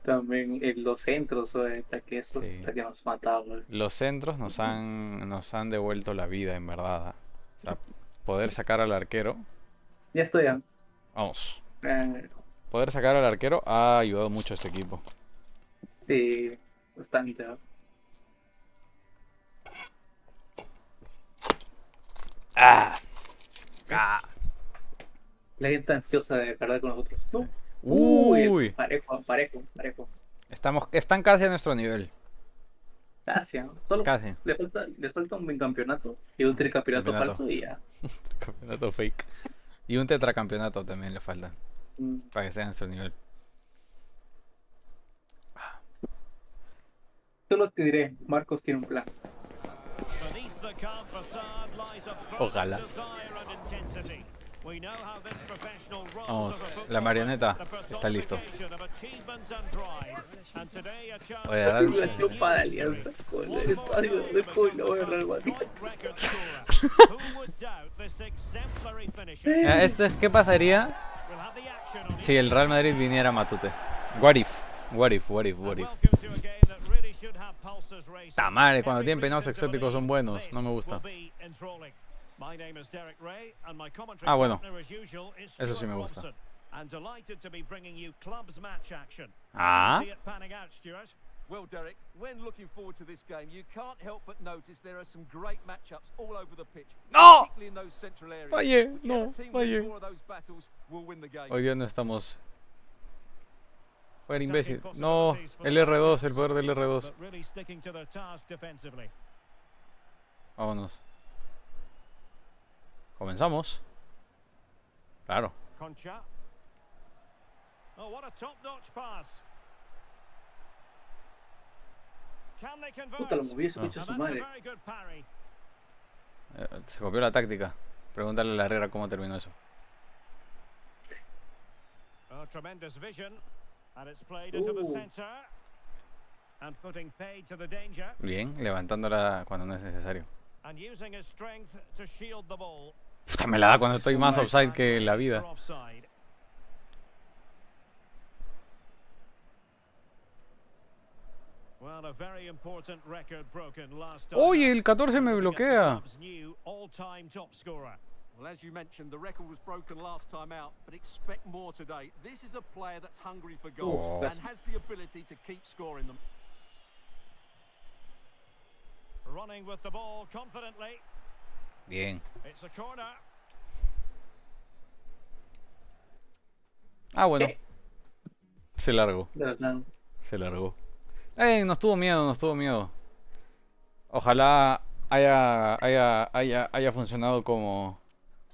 También los centros, hasta que esos, Sí. hasta que nos mataban. Los centros nos han devuelto la vida, en verdad. O sea, poder sacar al arquero, Ya estoy. vamos, Eh, poder sacar al arquero ha ayudado mucho a este equipo. sí, bastante. ¡Ah! ¡Ah! Es la gente ansiosa de perder con nosotros. Sí. No. Uy, Uy, parejo, parejo, parejo. están casi a nuestro nivel. Gracias. Solo Casi. les falta un bicampeonato y un tricampeonato Campeonato. falso y ya. Campeonato fake. Y un tetracampeonato también le falta. Mm. Para que esté a nuestro nivel. Solo te diré, Marcos tiene un plan. Ojalá. Vamos, la marioneta está listo. Oye, Así ahora la Copa de Alianza con el estadio de Pueblo de Real Madrid. ¿Qué pasaría si el Real Madrid viniera a Matute? What if? What if? What if? What if? Ta madre, cuando tienen peinados exóticos son buenos. No me gusta. Ah, bueno. Eso sí me gusta. Ah. Well, Derek, when looking forward to this game, you can't help but notice there are some great matchups all over the pitch, ¡No! particularly in those central areas. Falle, Whichever no, team wins falle. more of those battles will win the game. Hoy día no estamos. Fuera imbécil. No, el R2, el poder del R2. Vámonos. Comenzamos. Claro. Concha. Oh, what a top-notch pass. Can they convert? Puta, lo moví ese Ah. coche a And su that's a madre. very good parry. Se copió la táctica. Pregúntale a la Herrera cómo terminó eso. Oh, tremendous vision. And it's played into the Uh. centre. And putting paid to the danger. Bien, levantándola cuando no es necesario. And using his strength to shield the ball. Puta, me la da cuando estoy Su más madre. offside que la vida. For offside. Well, a very important record broken last time. Oye, el 14 me Looking at the bloquea. club's new all-time top scorer. Well, as you mentioned, the record was broken last time out, but expect more today. This is a player that's hungry for goals Oh. and has the ability to keep scoring them. Running with the ball confidently. Bien. It's a corner. Ah, bueno. ¿Qué? Se largó. De verdad. Se largó. Nos tuvo miedo, nos tuvo miedo. Ojalá haya funcionado como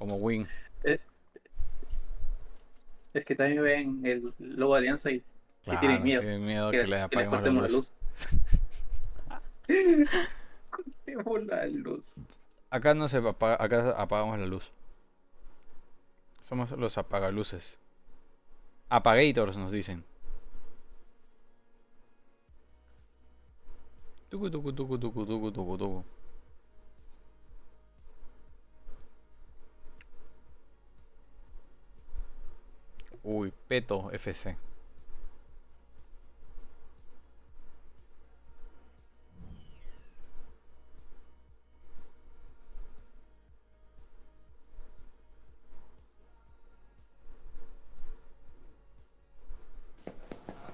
win. Eh, Es que también ven el logo de Alianza y tienen Claro, miedo. tienen miedo Que que le les apaguemos la cortemos la luz. luz. Cortemos la luz. Acá no se apaga, acá apagamos la luz. Somos los apagaluces. Apagators nos dicen. Tucu, tucu, tucu, tucu, tucu, tucu, tucu. Uy, Peto FC.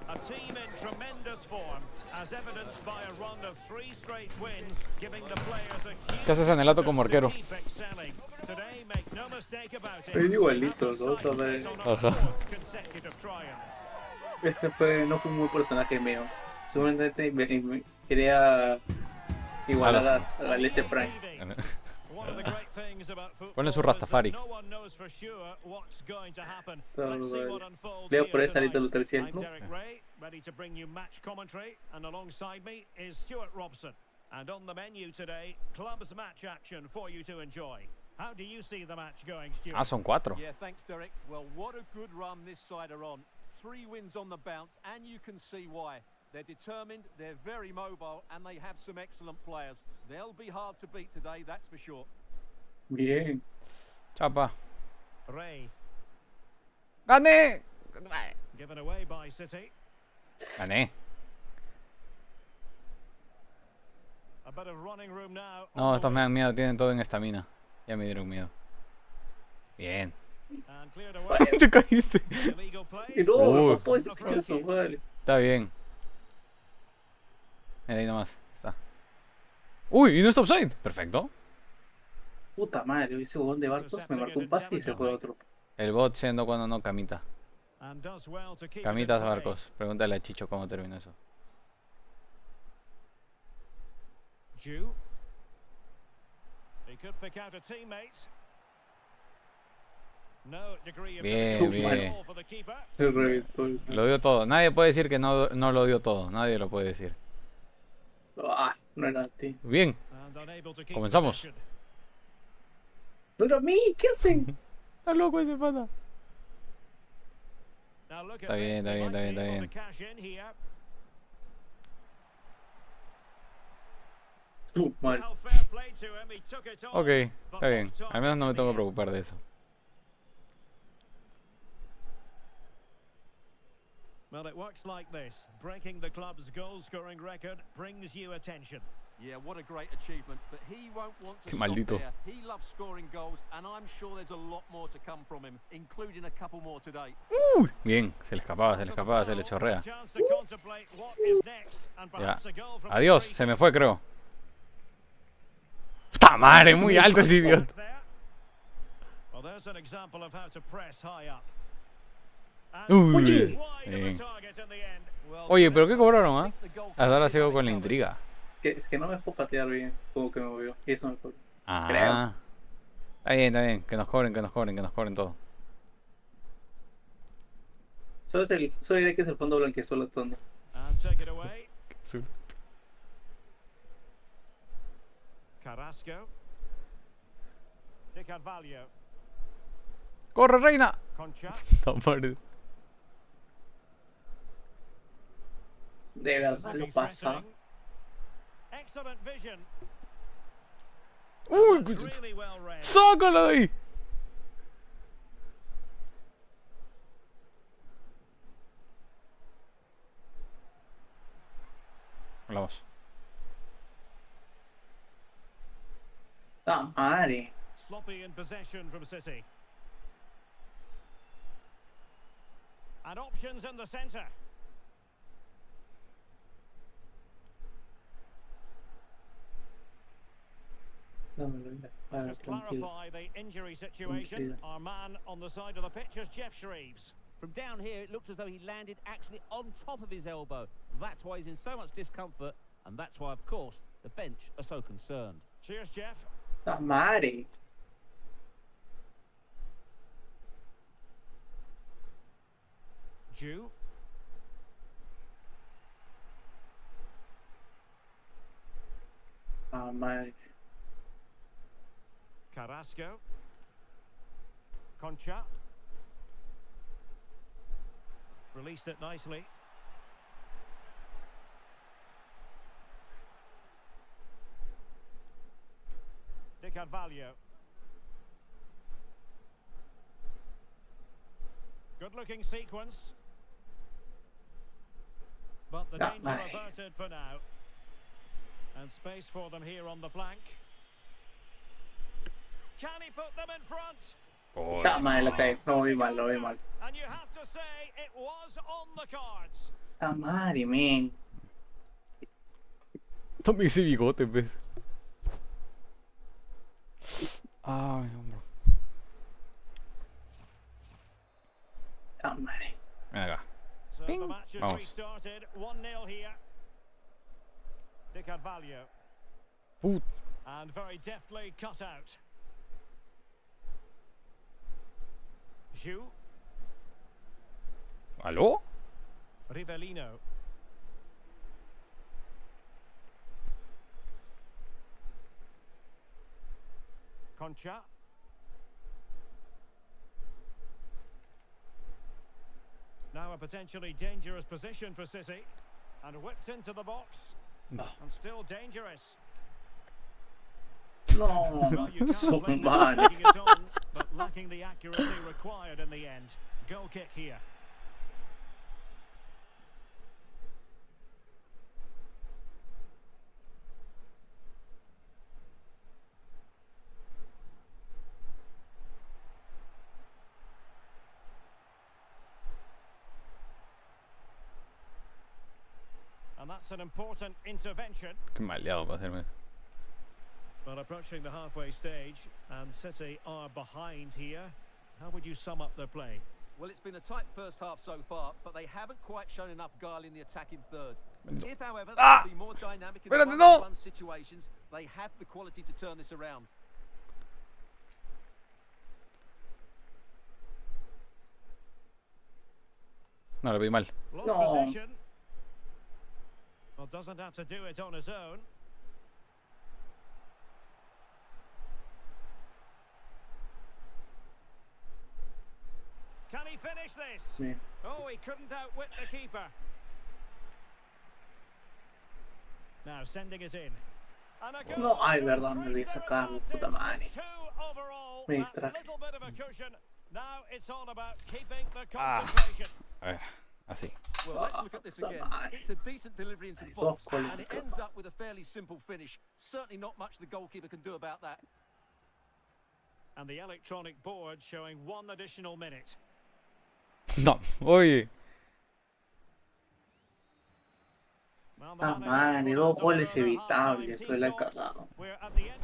A team in tremendous form, as evidenced by a run of 3 straight wins, giving the players a huge ¿Qué haces en el lato como confidence to arquero? keep excelling. Today, make no mistake about it, Es igualito, have the ¿no? sights También. set on a Ajá. fourth consecutive triumph. No fue un buen personaje mío. Seguramente quería igualar a Galicia Prime. One of the great things about football Pone su is that Rastafari. no one knows for sure what's going to happen. Todo Let's see vale. what unfolds Leo here por esa Lito tonight. Luther I'm siempre. Derek Ray, ready to bring you match commentary, and alongside me is Stuart Robson. And on the menu today, clubs match action for you to enjoy. How do you see the match going, Stuart? Ah, son 4. Yeah, thanks, Derek. Well, what a good run this side are on. 3 wins on the bounce, and you can see why. They're determined, they're very mobile, and they have some excellent players. They'll be hard to beat today, that's for sure. Bien. Chapa. Ray, ¡Gané! given away by City. Gané. A bit of running room now. No, estos me dan miedo, tienen todo en estamina. Ya me dieron miedo. Bien. And cleared away. Vaya. Te caíste. Illegal play. Y no, me Uy. papó ese pinchazo, vale. Está bien. Mira ahí nomás. Está. Uy, y no está offside. Perfecto. Puta madre, ese huevón de barcos me marcó un pase y se fue otro. El bot siendo cuando no camita. And does well to keep it in Camitas play. barcos. Pregúntale a Chicho cómo terminó eso. Ju. He could pick out a teammate. No degree of Bien, difficulty at bien. all for the keeper. Se reventó el... Lo dio todo. Nadie puede decir que no lo dio todo. Nadie lo puede decir. Ah, no era a ti. Bien. And unable to keep Comenzamos. possession. No era a mí, ¿qué hacen? Está loco ese pata. Now look at Está bien, this. está They bien, está might bien, be está able to cash in here. Mal. Well, fair play to him. He took it on, Ok, but está bien. off Al menos no me target tengo que in the end. preocupar de eso. Well, it works like this. Breaking the club's goal-scoring record brings you attention. Yeah, what a great achievement, but he won't want to Qué stop maldito. there. He loves scoring goals, and I'm sure there's a lot more to come from him, including a couple more today. Bien, se le escapaba, se le chorrea. A chance to contemplate what is next, and Ya. perhaps a goal from Adiós, the se me fue creo. ¡Puta madre! Muy alto ese idiota. Back there. Well, there's an example of how to press high up. And Uy, wide of the bien. target in the end. Well, Oye, pero ¿qué cobraron, ah? the goalkeeper Hasta ahora did sigo have it con la covered. intriga. Es que no me dejó patear bien, como que me movió. Y eso me cobró. Ah. Está bien, está bien. Que nos cobren, que nos cobren, que nos cobren todo. Solo diré que es el fondo blanqueazul tono. And take it away. Carrasco. De Carvalho. ¡Corre, reina! Concha. No, madre. De verdad lo Looking pasa. threatening. Excellent vision. ¡Uy! That's really well read. ¡Sácala de ahí! Vamos. ¡Ah, madre! Sloppy in possession from City. And options in the centre. Dámelo ya. Ah, Just tranquilo. clarify the injury situation. Tranquilo. Our man on the side of the pitch is Jeff Shreves. From down here, it looks as though he landed actually on top of his elbow. That's why he's in so much discomfort, and that's why, of course, the bench are so concerned. Cheers, Jeff. ¡Ah, madre! Ju. ¡Ah, madre! Carrasco. Concha. Released it nicely. De Carvalho. Good looking sequence. But the Ah, danger my. averted for now. And space for them here on the flank. Can he put them in front? Oh, ¡Ah, madre! La caí. Lo vi mal, lo vi mal. And you have to say it was on the cards. ¡Ah, madre, men! tome ese bigote, pues. Ay, hombro. ¡Ah, madre! Ven acá. So Ping. the match has Vamos. restarted. 1-0 here. De Carvalho. Put. And very deftly cut out. Ju. ¿Aló? Rivellino. Concha. Now a potentially dangerous position for City. And whipped into the box. No. And still dangerous. No, Well, you can't su blame them madre. for taking it on, but lacking the accuracy required in the end. Goal kick here. And that's an important intervention. Qué maleado para hacerme eso. Well, approaching the halfway stage, and City are behind here. How would you sum up their play? Well, it's been a tight first half so far, but they haven't quite shown enough guile in the attacking third. If, however, they can be more dynamic in the one-on-one situations, they have the quality to turn this around. No, lo vi mal. Lost No. possession. Well, doesn't have to do it on his own. Can he finish this? Sí. Oh, he couldn't outwit the keeper. Now sending it in. And a goal No, ay, to verdad, me olvidé increase their sacarlo, puta advantage madre. to 2 overall. Me That distraje. little bit of a cushion. Now it's all about keeping the concentration. A ver, así. Well, let's look at this again. It's a decent delivery into the box, and it ends up with a fairly simple finish. Certainly not much the goalkeeper can do about that. And the electronic board showing 1 additional minute. No, oye. Well, the Ah, managers man, will dos now goles deliver their evitables, half-time eso team la he talks. cagado. We're at the end.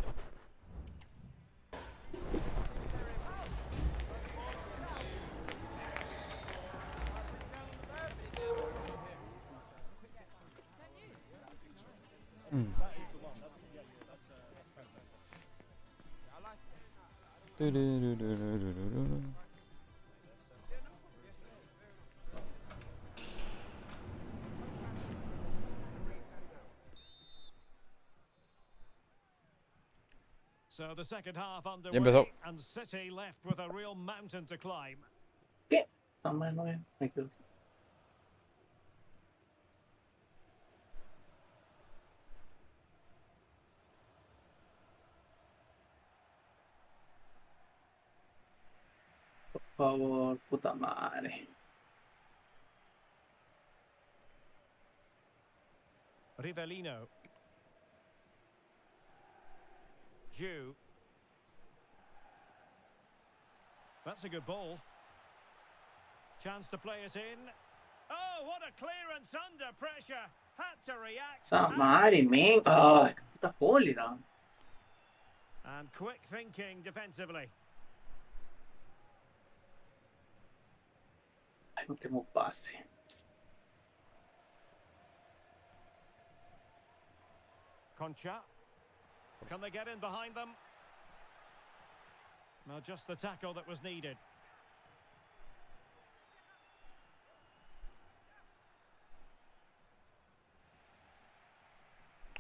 So the second half Ya empezó. underway, and City left with a real mountain to climb. ¿Qué? No, man, no, me equivoqué. Por favor, puta madre. Rivellino. Jew. That's a good ball. Chance to play it in. Oh, what a clearance under pressure. Had to react. Puta madre, men. Ay, qué puta cólera. And quick thinking defensively. Ay, no tengo pase. Concha. Can they get in behind them? No, just the tackle that was needed.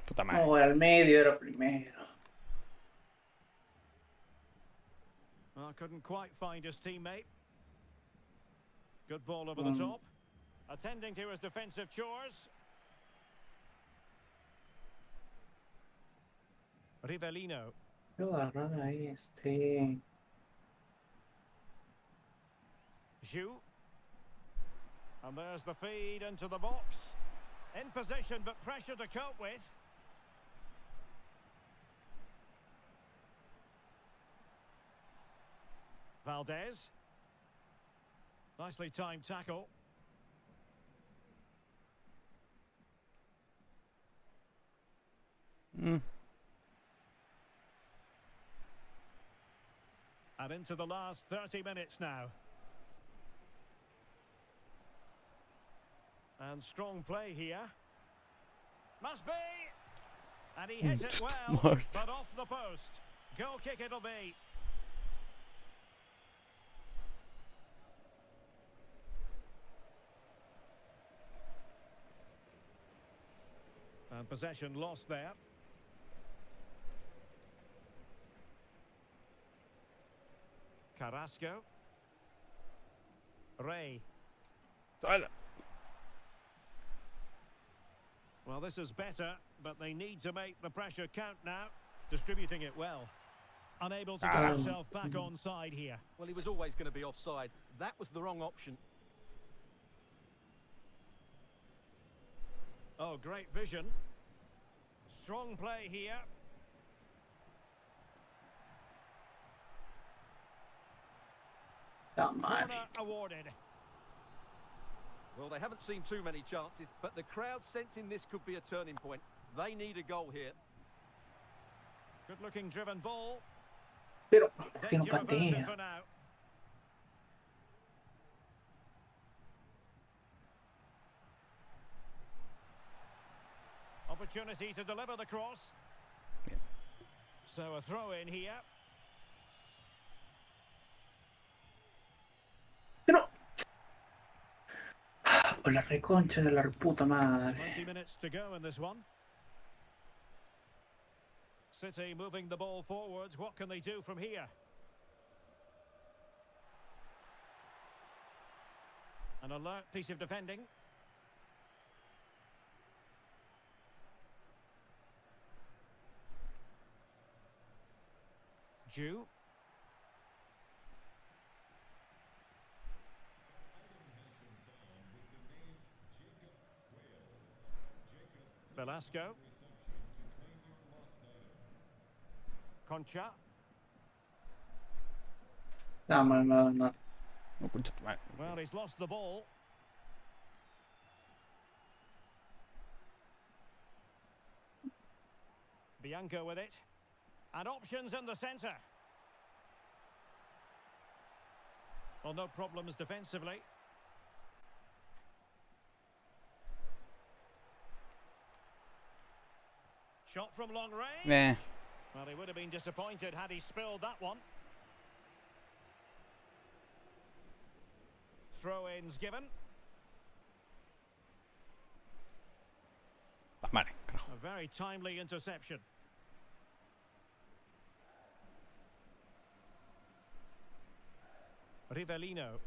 Puta madre. No, era al medio, era primero. Well, couldn't quite find his teammate. Good ball over the top. Attending to his defensive chores. Rivellino. Quiero agarrar a este. Jew. And there's the feed into the box. In position, but pressure to cope with. Valdez. Nicely timed tackle. And into the last 30 minutes now. And strong play here. Must be! And he hits it well, Smart. but off the post. Goal kick it'll be. And possession lost there. Carrasco. Ray. Sala. Well, this is better, but they need to make the pressure count now. Distributing it well. Unable to get himself back onside here. Well, he was always going to be offside. That was the wrong option. Oh, great vision. Strong play here. Puta madre. Corner awarded. Well, they haven't seen too many chances, but the crowd sensing this could be a turning point. They need a goal here. Good-looking driven ball. Pero, ¿por qué no Danger averted patea? for now. Opportunity to deliver the cross. Bien. So a throw in here. Pero... Por la reconcha de la puta madre. 20 minutes to go in this one. City moving the ball forwards. What can they do from here? An alert piece of defending. Jew. Velasco. Concha. No, no. No, concha tu madre. Well, he's lost the ball. Bianco with it. And options in the centre. Well, no problems defensively. Shot from long range. Nah. Well, he would have been disappointed had he spilled that one. Throw-ins given. La madre, carajo. A very timely interception. Rivellino.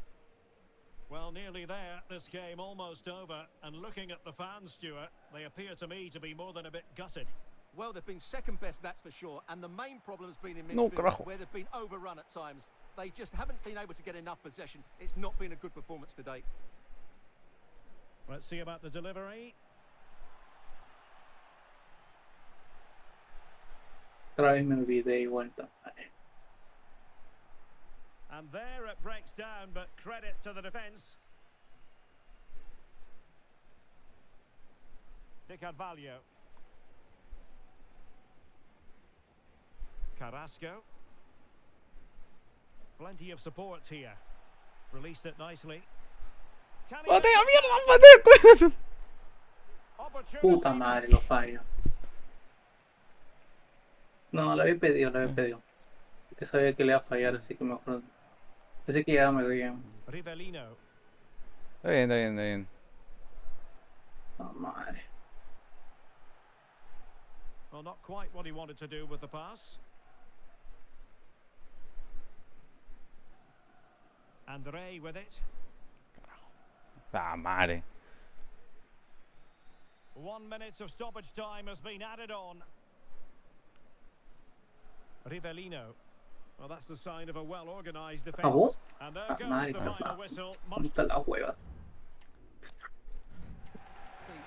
Well, nearly there. This game almost over. And looking at the fans, Stuart, they appear to me to be more than a bit gutted. Well, they've been second best, that's for sure. And the main problem has been in No, midfield, carajo. where they've been overrun at times. They just haven't been able to get enough possession. It's not been a good performance today. Let's see about the delivery. Otra vez me olvidé igual. Madre. And there it breaks down, but credit to the defence. Di Carvalho. Carrasco. Plenty of support here. Released it nicely. Can he ¡Patea, make it? mierda! ¡Patea! ¡Cuídate! Opportunity Puta madre, lo fallo. No, lo había pedido. Porque sabía que le iba a fallar, así que mejor. Pensé que ya me bien. Rivellino. Está bien, está bien, está bien. No, madre. Well, not quite what he wanted to do with the pass. Andre with it. La madre. 1 minute of stoppage time has been added on. Rivellino. Well, that's the sign of a well-organised defence. ¿Acabó? And there Ah, goes madre, the final whistle. Much ¿Dónde está la hueva?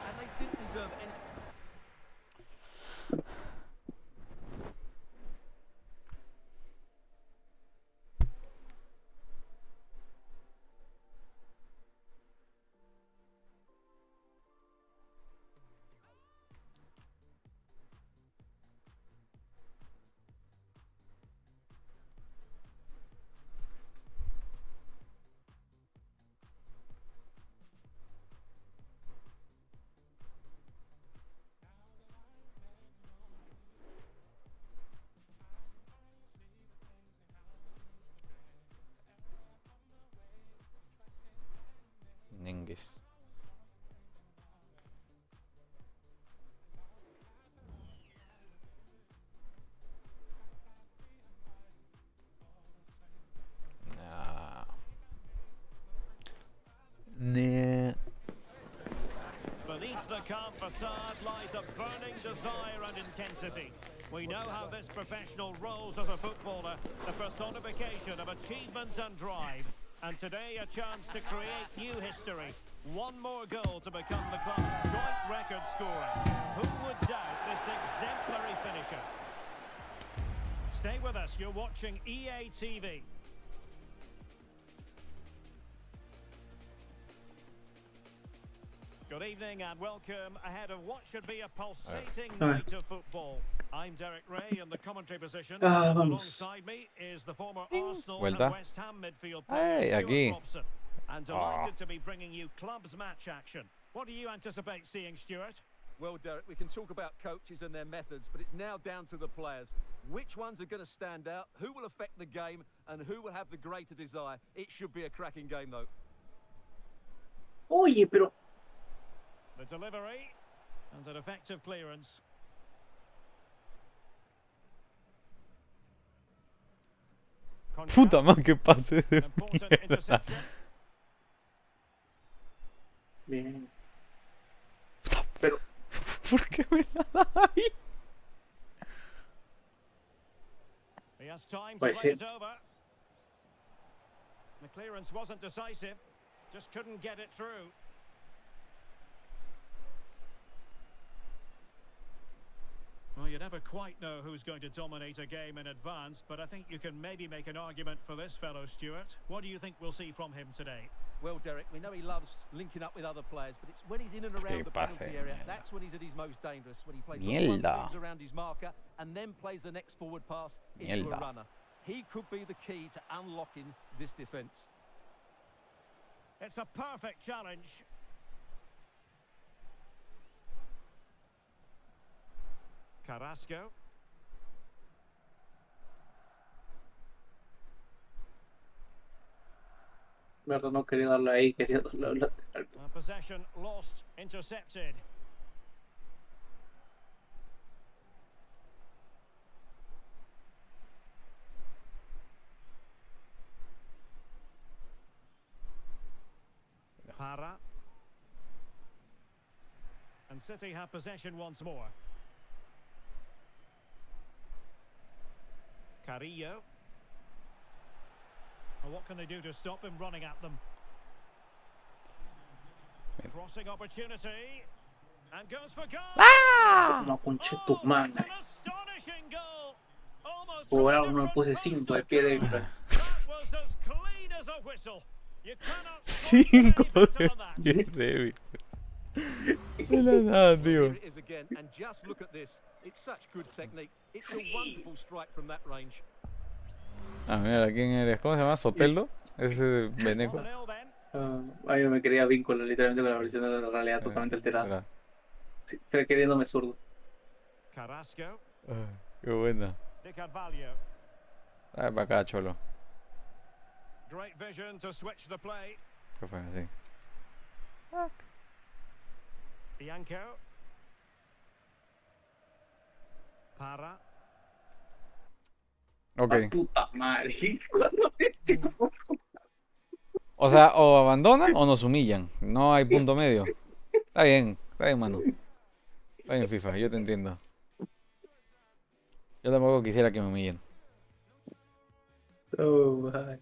And they didn't deserve any... Nengues. Nah. Nah. beneath the calm facade lies a burning desire and intensity. We know how this professional rolls as a footballer, the personification of achievement and drive. And today a chance to create new history. One more goal to become the club's joint record scorer. Who would doubt this exemplary finisher? Stay with us, you're watching EA TV. Good evening and welcome ahead of what should be a pulsating Ah. night of football. I'm Derek Ray in the commentary position. Vamos. Alongside me is the former Arsenal Vuelta. and West Ham midfield player Hey, Stuart aquí. Robson. And delighted to be bringing you clubs match action. What do you anticipate seeing, Stuart? Well, Derek, we can talk about coaches and their methods, but it's now down to the players. Which ones are going to stand out, who will affect the game, and who will have the greater desire? It should be a cracking game, though. Oye, pero... The delivery and an effective clearance. Puta madre, que pase de Important mierda. interception. Bien. Pero... ¿Por qué me la da ahí? He has time to Pues play sí. it over. The clearance wasn't decisive. Just couldn't get it through. Well, you never quite know who's going to dominate a game in advance, but I think you can maybe make an argument for this fellow, Stuart. What do you think we'll see from him today? Well, Derek, we know he loves linking up with other players, but it's when he's in and around the pase, penalty area, mierda. that's when he's at his most dangerous, when he plays the Mierda. one-twos around his marker and then plays the next forward pass into Mierda. a runner. He could be the key to unlocking this defence. It's a perfect challenge. Carrasco. verdad no quería darle ahí, quería darle al lateral. Possession lost, intercepted. Para. And City have possession once more. Carrillo. Well, what can they do to stop him running at them? Crossing opportunity. And goes for goal. No, conche tu Oh, madre. it's an astonishing goal. Almost Por from ahora a uno le different puse post 5 de of pie play. débil. That was as clean as a whistle. You cannot strike it any 5 better de than that. pie débil. De la nada, tío. Here it is again, and just look at this. It's such good technique. It's a wonderful strike from that range. Ah, mira, ¿quién eres? ¿Cómo se llama? ¿Sotelo? Ese veneco. 1-0 then. Yo me quería vincular literalmente con la versión de la realidad totalmente alterada. Mira. Sí, pero queriéndome zurdo. Carrasco. Ay, qué buena. De Carvalho. Dale para acá, cholo. Great vision to switch the play. ¿Qué fue así? Bianco. Para. Ok. Ah, puta madre. Cuando este O sea, o abandonan o nos humillan. No hay punto medio. Está bien, mano. Está bien, FIFA, yo te entiendo. Yo tampoco quisiera que me humillen. Oh, my.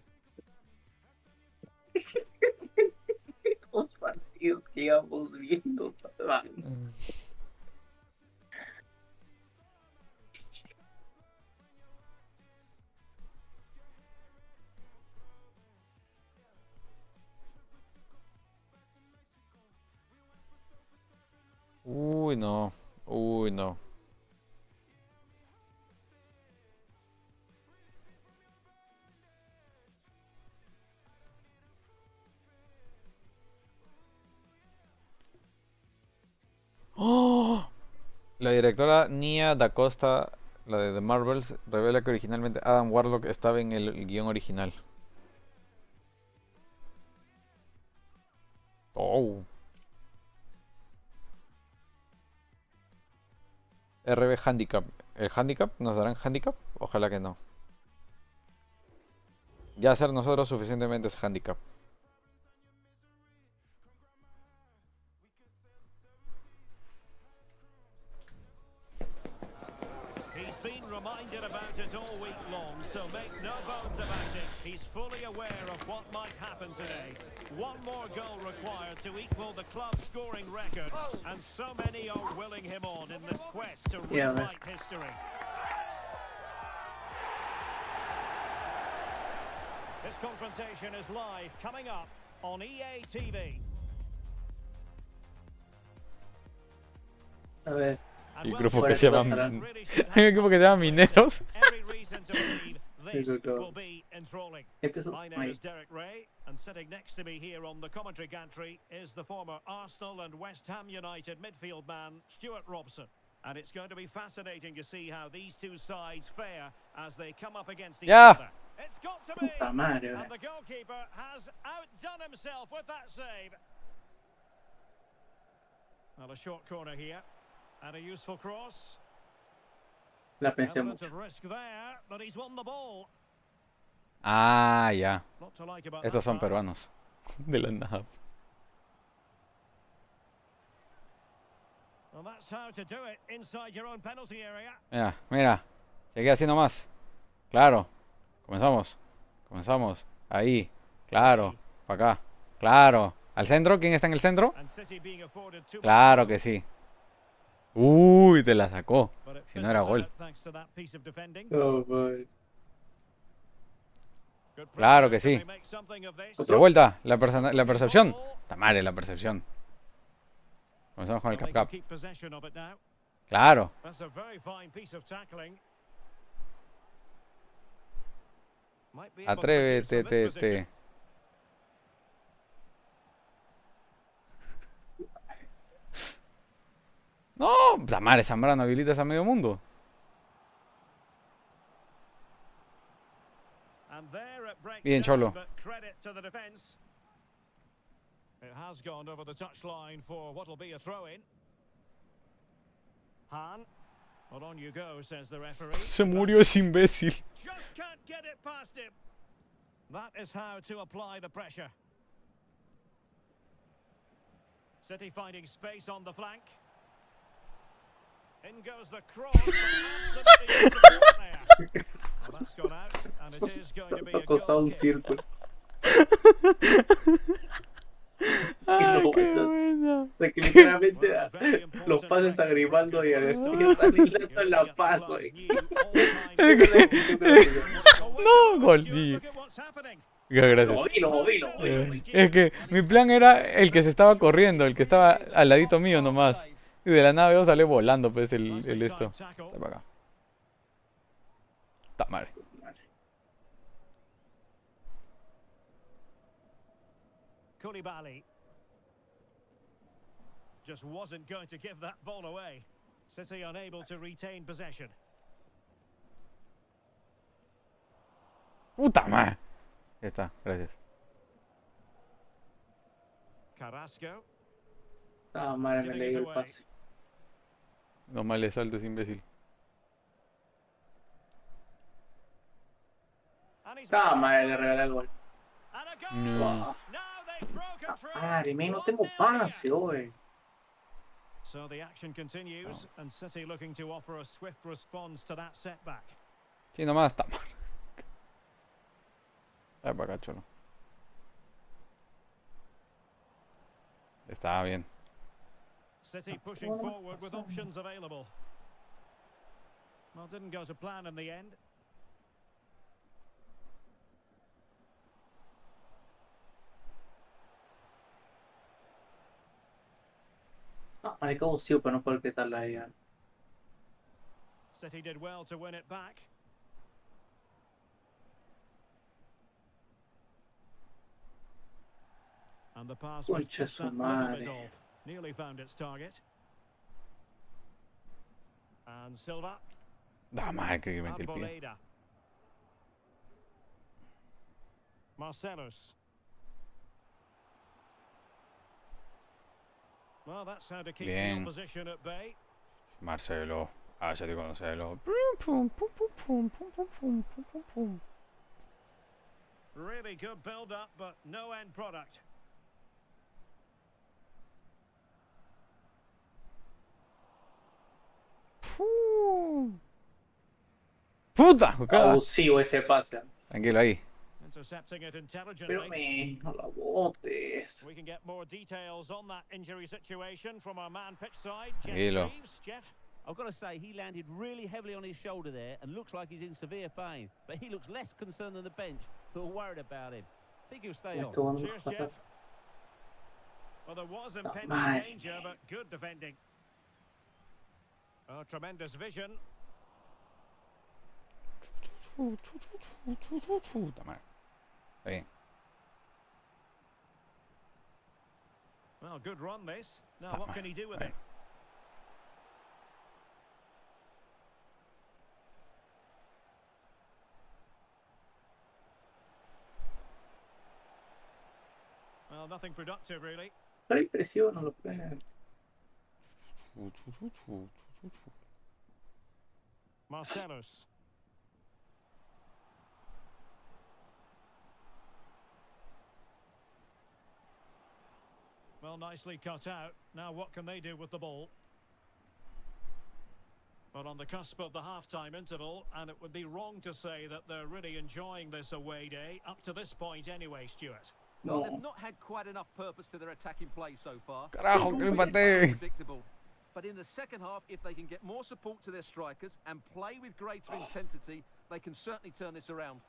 Estos partidos que íbamos viendo, man. Uy, no. Uy, no. ¡Oh! La directora Nia Da Costa, la de The Marvels, revela que originalmente Adam Warlock estaba en el guión original. Oh. RB Handicap. ¿El Handicap? ¿Nos darán Handicap? Ojalá que no. Ya ser nosotros suficientemente es Handicap. He's been reminded about it all week long, so make no bones about it. He's fully aware of what might happen today. One more goal required to equal the club's scoring record, and so many are willing him on in this quest to Yeah, rewrite history. This confrontation is live, coming up on EA TV. A ver, El grupo Ahora, que se ¿qué llama... pasará? Hay un grupo que se llama Mineros. Every reason to believe this Directo. will be enthralling. Empezó. My name Ahí. is Derek Ray, and sitting next to me here on the commentary gantry is the former Arsenal and West Ham United midfield man, Stuart Robson. And it's going to be fascinating to see how these two sides fare as they come up against each Ya. other. It's got to be! Puta madre, And the goalkeeper has outdone himself with that save. Well, a short corner here, and a useful cross. La pensé Element mucho. of risk there, but he's won the ball. Ah, ya. Lot to like about Estos that son pass. peruanos. De la nada. Well, that's how to do it inside your own penalty area. Mira, mira. Sigue así nomás. Claro. Comenzamos. Comenzamos. Ahí. Claro. Para acá. Claro. ¿Al centro? ¿Quién está en el centro? And City being afforded too much Claro room, que sí. Uy, te la sacó. but it Si no era fizzles gol. out thanks to that piece of defending. Oh, boy. Good Claro pressure. que Can sí. they make something of this? De vuelta. La Looking percepción. ball. Está madre la percepción. Comenzamos con el Well, they cap can cap. keep possession of it now. Claro. That's a very fine piece of tackling. Might be able to produce Atrévete, from this te. position. No, la madre Zambrano habilitas a medio mundo. And there it breaks Bien, down, Cholo. but credit to the defense. It has gone over the touchline for what will be a throw-in. Han. Well, on you go, says the referee. Se murió ese imbécil. Just can't get it past him. That is how to apply the pressure. City finding space on the flank. In goes the cross, but absolutely no support there. Well, that's gone out, and it is going to be Ha a costado goal un kick. círculo. Ay, no, qué entonces- buena. De que literalmente Well, very important los pases a record. Grimaldo y a Good García start. Sanilento en la You're gonna paso. get the Y... club's new all-time Es Esa es la que- decisión que me pidió. Well, wait No, a moment, gol, Stuart, GG. look at what's happening. Gracias. Es que mi plan era el que se estaba corriendo, el que estaba al ladito mío nomás. Y de la nada veo sale volando pues el esto. Está para acá. Está madre. Koulibaly just wasn't going to give that ball away. City unable to retain possession. Puta madre. Ya está, gracias. Carrasco. Ah, madre, me Giving leí it el away. pase. No mal le salto ese imbécil. And he's Ah, madre, le regalé el gol. and a goal. No. Wow. Now they've broken through. Madre mía, no 1-0 tengo here. pase, oye. So the action continues, and City looking to offer a swift response to that setback. Sí, nomás está mal. Está para acá, cholo. Está bien. City pushing forward with options available. Well, didn't go to plan in the end. Ah, marica, sí, pero no puedo quitarla ahí. Ya. City did well to win it back. And the pass was Concha just su that little bit madre. off. Nearly found its target. And Silva. Da madre, creo que metí el pie. Arboleda. Marcellus. Well, that's how to keep Bien. the opposition at bay. Marcelo. Ah, ya te conocelo. Pum, pum, pum, pum, pum, pum, pum, pum, pum, pum. Really good build-up, but no end product. Puta, jugada. Abusivo ese pase. Tranquilo ahí. Intercepting it Pero intelligently. no la botes. We can get more details on that injury situation from our man pitch side, Jeff Tranquilo. Reeves. Jeff? I've got to say, he landed really heavily on his shoulder there and looks like he's in severe pain. But he looks less concerned than the bench, who are worried about him. I think he'll stay on. Esto vamos Cheers, a pasar. Jeff. Well, there was impending madre danger, but good defending. Oh, tremendous vision. Puta madre. Está bien. Well, good run this. Now, Está what mal. can he do with Está it? bien. Well, nothing productive, really. Pero impresión, no lo pueden. Marcellus. Well, nicely cut out. Now, what can they do with the ball? Well, on the cusp of the half-time interval, and it would be wrong to say that they're really enjoying this away day, up to this point anyway, Stuart. Well, No. they've not had quite enough purpose to their attacking play so far. Carajo, It's que all been empaté. unpredictable. But in the second half, if they can get more support to their strikers and play with greater intensity, they can certainly turn this around.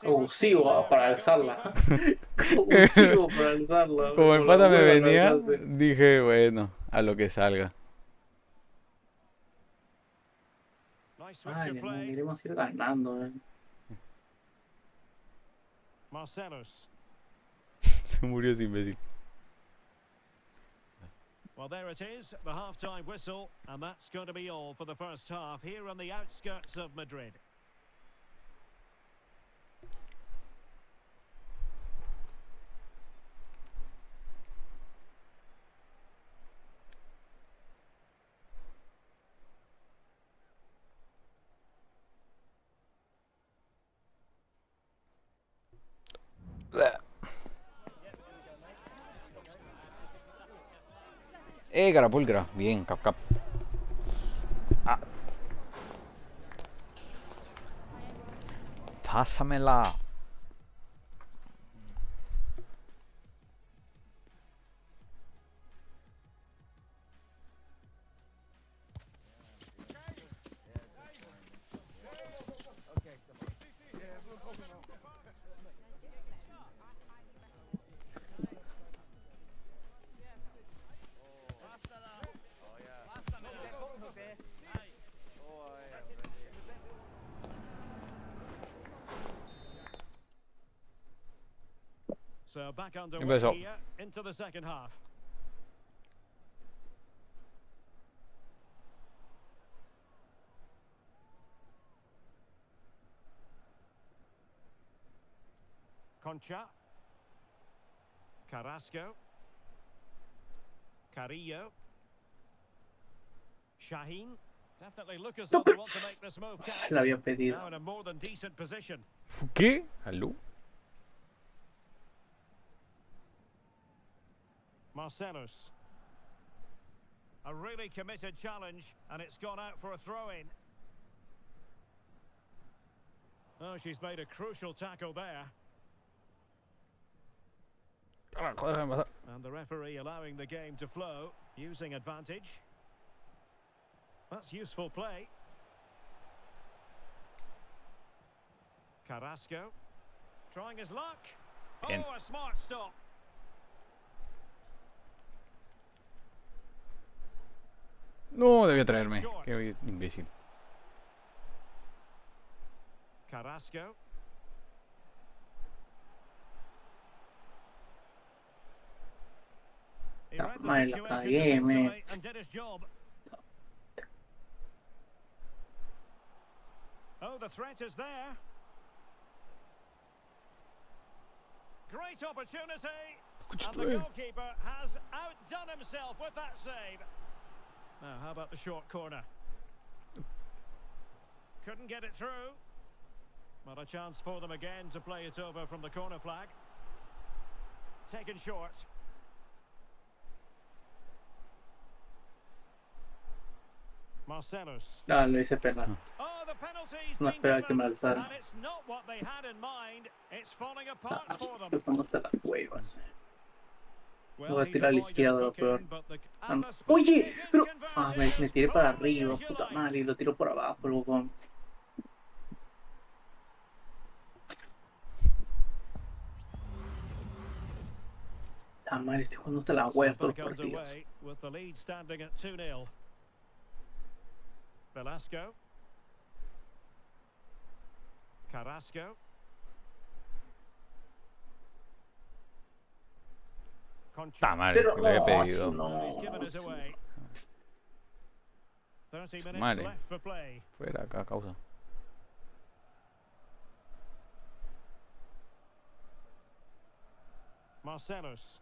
Abusivo para alzarla. Abusivo para alzarla. Como el la pata me hueva que venía, alzaste. dije, bueno, a lo que salga. Nice switch Ay, of no, play. iremos a ir ganando. Marcellus. Se murió ese imbécil. Well, there it is, the half-time whistle, and that's going to be all for the first half here on the outskirts of Madrid. Carapulcra. Bien, cap cap. Ah. Pásamela. So back underway Empezó. here into the second half. Concha. Carrasco. Carrillo. Shaheen. Definitely look as though they want to make this move count. La había pedido. Now in a more than decent position. ¿Qué? ¿Aló? Marcellus. A really committed challenge, and it's gone out for a throw-in. Oh, she's made a crucial tackle there. Carajo, déjame pasar. And the referee allowing the game to flow, using advantage. That's useful play. Carrasco. Trying his luck. Bien. Oh, a smart stop. No, debió traerme. Qué imbécil. Carrasco. He La read the madre, la situation cagué, me. defensively and did his job. Oh, the threat is there. Great opportunity. And the goalkeeper has outdone himself with that save. Now, how about the short corner? Couldn't get it through. But a chance for them again to play it over from the corner flag. Taken short. Marcellus. Ah, lo hice penal. Oh, the penalty's No been esperaba que me given, alzara. and it's not what they had in mind. It's falling apart for them. Estoy poniendo hasta las huevas. Well, Voy a he's tirar a la avoided izquierda, lo booking, peor. but the- Ah, and no. the spot Oye, is pero. converted. Ah, me tiré para Score arriba, as you puta like. madre, y lo tiro por abajo, loco. La madre, este juego no está la hueva todos Back los partidos. underway with the lead standing at 2-0. Velasco. Carrasco. ¡Ta Concha. madre! Pero Que lo había no, si pedido. And he's given no. it away. 30 minutes Madre. left for play. Fuera acá, causa. Marcellus.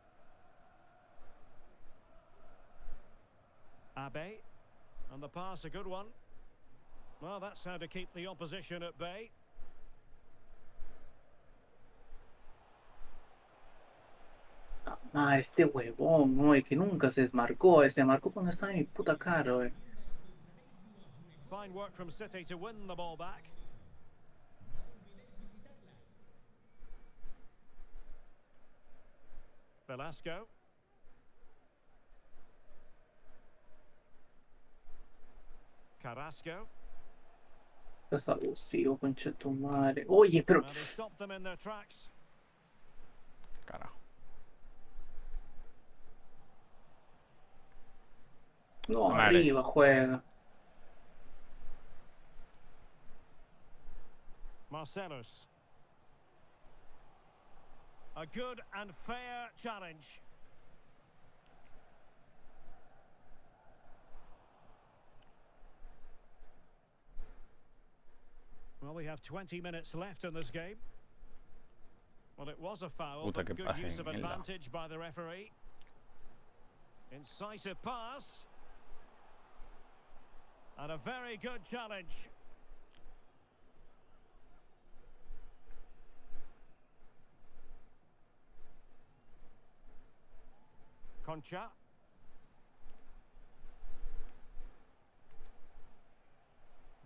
Abe. And the pass, a good one. Well, that's how to keep the opposition at bay. Ah, este huevón, no, y que nunca se desmarcó, se marcó cuando estaba en mi puta cara, güey. Fine work from City to win the ball back. Velasco. Carrasco. Estás abusivo, concha de tu madre. Oye, pero... And he stopped them in their tracks. Carajo. No, Madre. arriba juega. Marcellus. A good and fair challenge. Well, we have 20 minutes left in this game. Well, it was a foul, Puta, but que good pase use of en la- advantage by the referee. Incisive pass. And a very good challenge. Concha.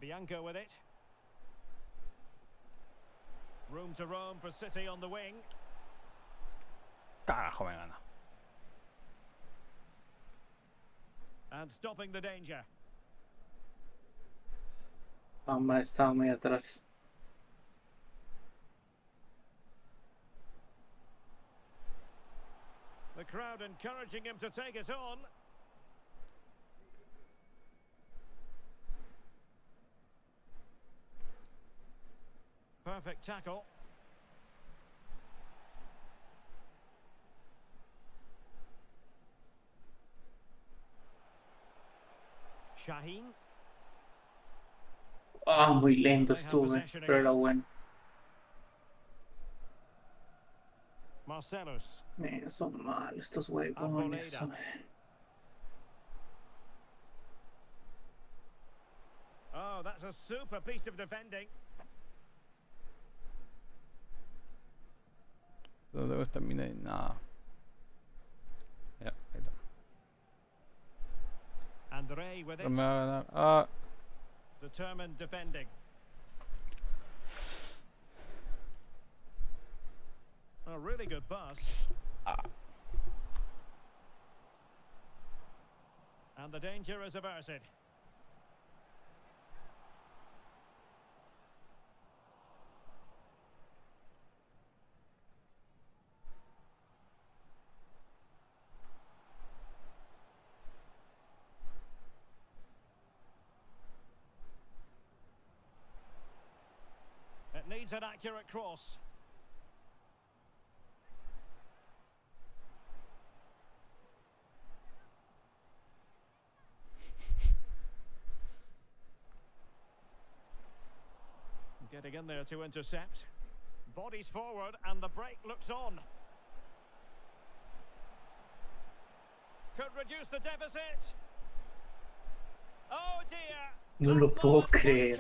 Bianco with it. Room to roam for City on the wing. Carajo, me gana. And stopping the danger. Estaba muy atrás. The crowd encouraging him to take it on. Perfect tackle. Shaheen. Ah, muy lento They have estuve, possession pero era again. bueno. Marcellus. Son malos estos huevones. Aburrido. Oh, that's a super piece of defending. No debo terminar en nada. Ya, ahí está. Andre with No it. me va a ganar. Ah, Determined defending. A really good pass. And the danger is averted. It needs an accurate cross. Getting in there to intercept. Bodies forward and the break looks on. Could reduce the deficit. Oh dear. No lo puedo creer.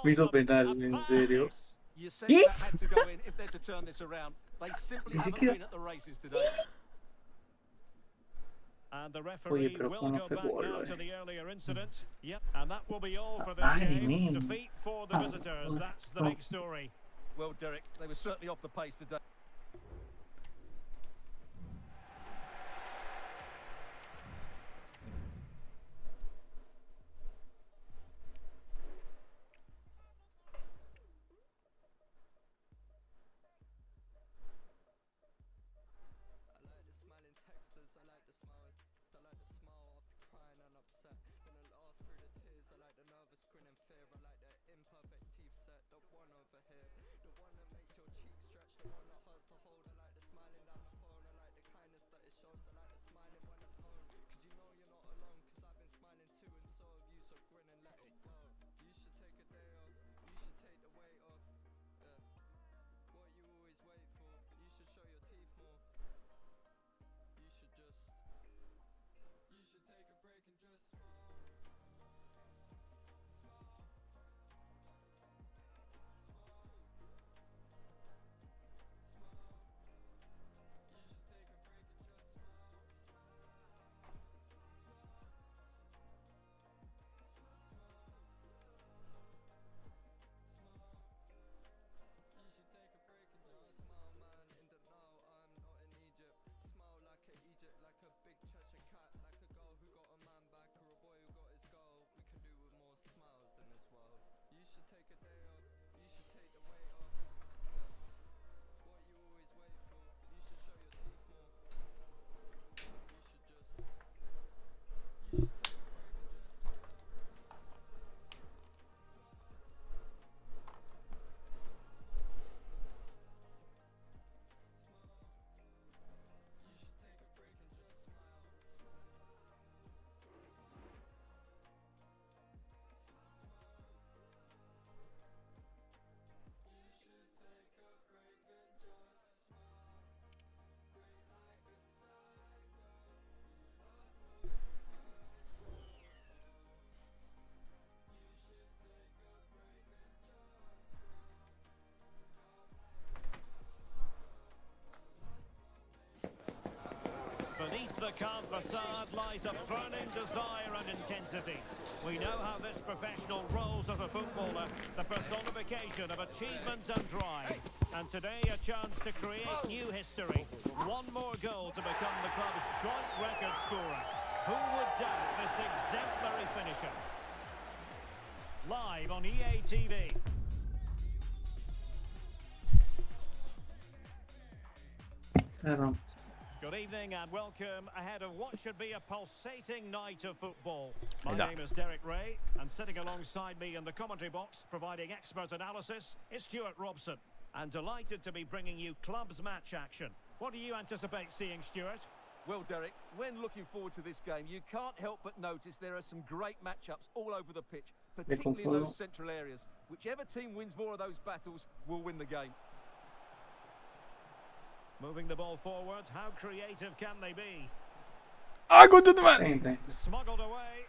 Me hizo penal, en serio. You said ¿Qué? that had to go in if they're to turn this around. They simply Ni haven't siquiera- been at the races today. And the referee pero will ¿cómo no go fue back gol, now eh? to the earlier incident. Yep, and that will be all for this Madre game. mía. Defeat for the Ah, visitors. bueno. That's the Oh. big story. Well, Derek, they were certainly off the pace today. I like the smile after crying and upset. Gonna laugh through the tears. I like the Beneath the calm facade lies a burning desire and intensity. We know how this professional rolls as a footballer, the personification of achievement and drive. And today a chance to create new history. One more goal to become the club's joint record scorer. Who would doubt this exemplary finisher? Live on EA TV. Good evening and welcome ahead of what should be a pulsating night of football. My name is Derek Ray, and sitting alongside me in the commentary box, providing expert analysis, is Stuart Robson. And delighted to be bringing you clubs match action. What do you anticipate seeing, Stuart? Well, Derek, when looking forward to this game, you can't help but notice there are some great matchups all over the pitch, particularly in those central areas. Whichever team wins more of those battles will win the game. Moving the ball forward, how creative can they be? Ah, go to the man. Smuggled away.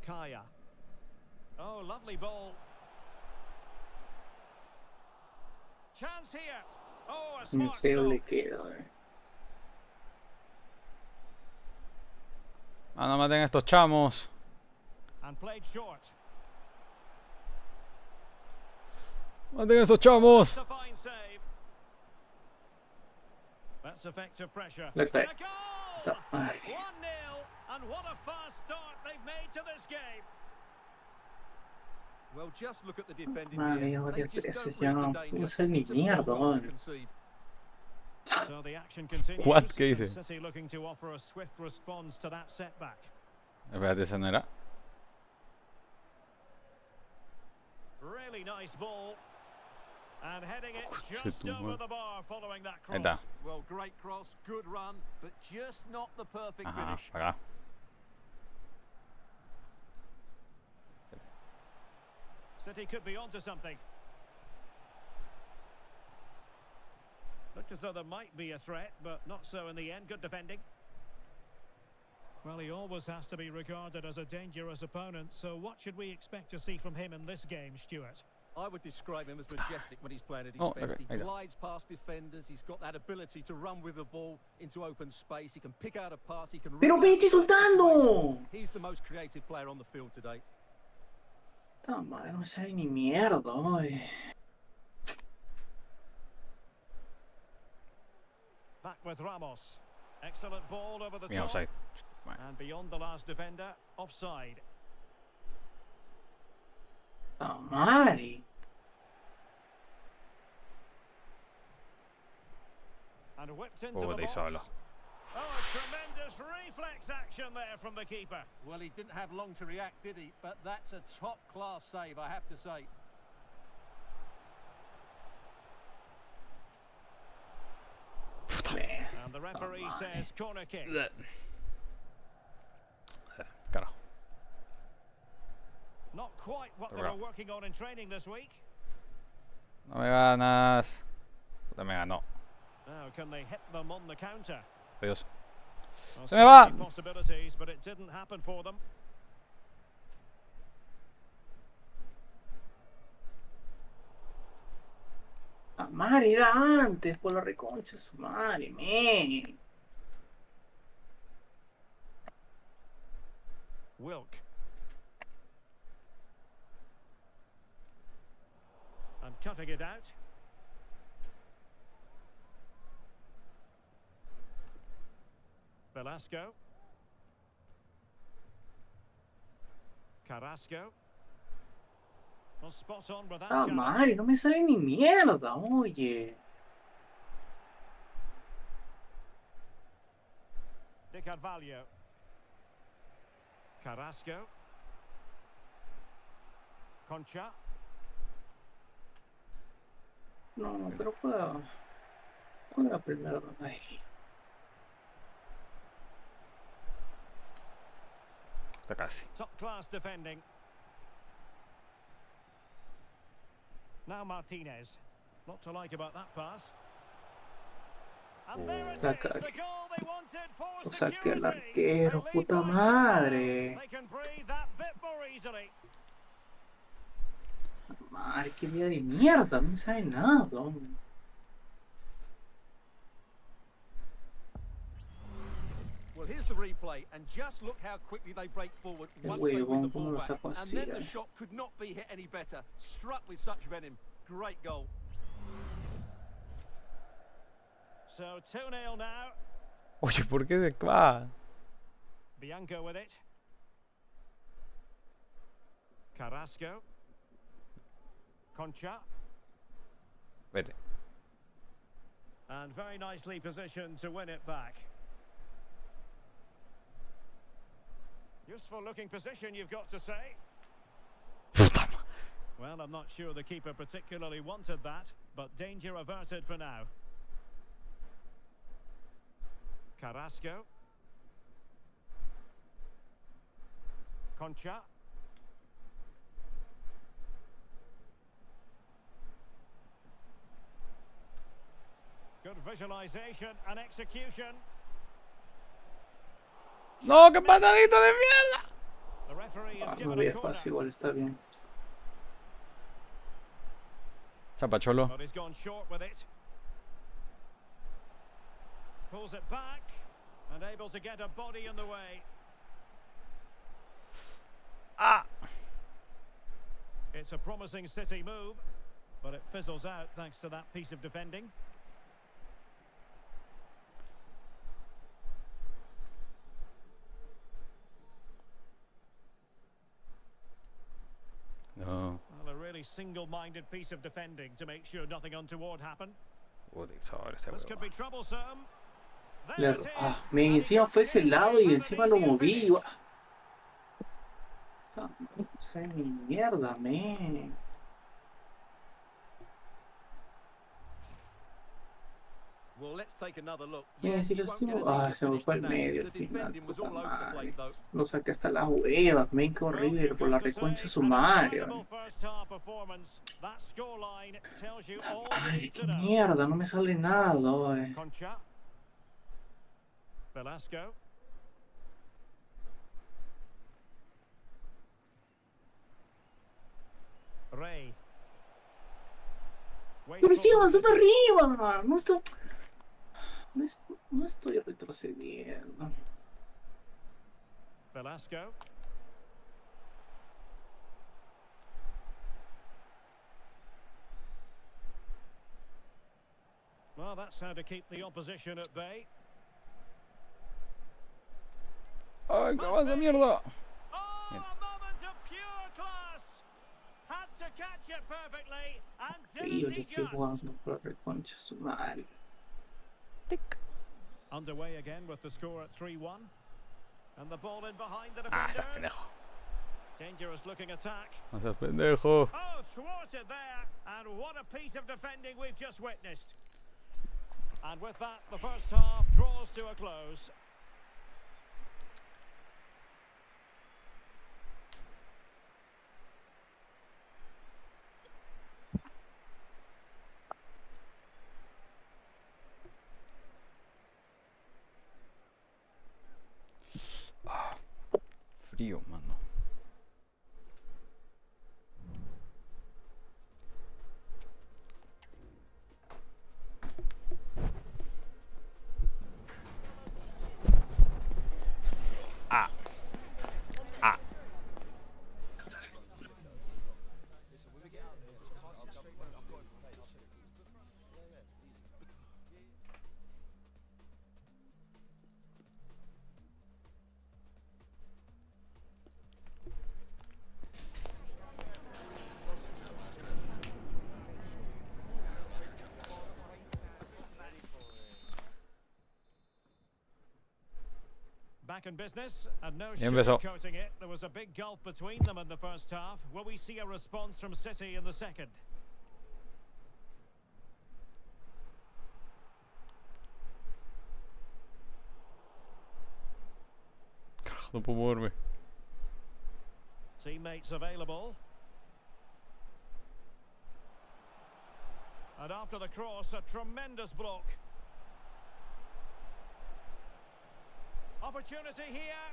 Kaya. Oh, lovely ball. Chance here. Oh, a smart stop. Ah, no maten a estos chamos. And played short. Maten a estos chamos. That's a fine save. That's effective pressure. Look And like a goal! 1-0, and what a fast start they've made to this game. Well, just look at the defending Madre, here. ahora They ya just ya don't no read the pudo danger. ser ni It's a poor mierda, goal to man. concede. So the action continues. What? ¿Qué dice? City looking to offer a swift response to that setback. Espérate, esa no era. Really nice ball. And heading it just over the bar following that Ahí cross. está. Well, great cross, good run, but just not the perfect Ajá, finish. acá. City could be onto something. Looked as though there might be a threat, but not so in the end. Good defending. Well, he always has to be regarded as a dangerous opponent, so what should we expect to see from him in this game, Stuart? I would describe him as majestic when he's playing at his Oh, best. okay, He I got it. glides past defenders. He's got that ability to run with the ball into open space. He can pick out a pass. He can. Pero read out vete soltando. situations. He's the most creative player on the field today. Puta madre, no me sale ni mierda, oye. Back with Ramos. Excellent ball over the Mira, top. offside. And beyond the last defender, offside. Puta madre. And And whipped into Puta, the y box. solo. Oh, a tremendous reflex action there from the keeper. Well, he didn't have long to react, did he? But that's a top-class save, I have to say. And the referee says corner kick. Carajo. Not quite what they were working on in training this week. No me ganas. Puta, me ganó. Now, can they hit them on the counter? Adiós. Well, Se me va. certainly possibilities, but it didn't happen for them. Madre, era antes, por la reconcha, su madre, men. Wilk. And cutting it out. Velasco. Carrasco. Well, spot on with that challenge. Madre, no me sale ni mierda, oye. De Carvalho. Carrasco. Concha. No, pero juega primero. Ay. Está casi. Top class defending. Now Martinez. Lot to like about that pass. And there it is, the goal they wanted for security. Saqué al arquero, puta madre. They can breathe that bit more easily. Madre, qué día de mierda, no me sabe nada. Well, here's the replay, and just look how quickly they break forward once they win the ball back. And then the shot could not be hit any better. Struck with such venom. Great goal. So 2-0 now. Oye, ¿por qué se va? Bianco with it. Carrasco. Concha. Vete. And very nicely positioned to win it back. Useful looking position, you've got to say. Puta madre. Well, I'm not sure the keeper particularly wanted that, but danger averted for now. Carrasco. Concha. Good visualization and execution. No, qué patadito de mierda. The referee has No given voy a espacio, corner. igual está bien. Chapacholo. But he's gone short with it. Pulls it back and able to get a body in the way. Ah. It's a promising City move, but it fizzles out thanks to that piece of defending. No. Well, a really single-minded piece of defending to make sure nothing untoward happened. Puta, y sobre este This could be huevo. troublesome. There it is. Me encima fue ese lado y encima lo moví. No sabe ni mierda, men. Well, let's take another look. Mira, si lo you won't get estuvo. an easy Se me finish fue al today. medio The al final, defending was puta all over the madre. place, though. Lo saqué hasta las huevas, men, qué horrible, por la reconcha su madre. Ay, qué mierda, no me sale nada, Concha. Velasco. Rey. Pero estoy avanzando arriba. No estoy retrocediendo. Velasco. Well, that's how to keep the opposition at bay. Ay, qué avanza mierda. Oh, a moment of pure class. Had to catch it perfectly and Y yo didn't le he estoy just? jugando por la reconcha su madre. Underway again with the score at 3-1. And the ball in behind the Ah, seas defenders. pendejo. Dangerous looking attack. No seas pendejo. Oh, thwarted there. And what a piece of defending we've just witnessed. And with that, the first half draws to a close. Frío, mano. Ah. Ah. Back in business, and no Ya empezó. sugarcoating it. There was a big gulf between them in the first half. Will we see a response from City in the second? Carajo, no puedo moverme. Teammates available. And after the cross, a tremendous block. Opportunity here.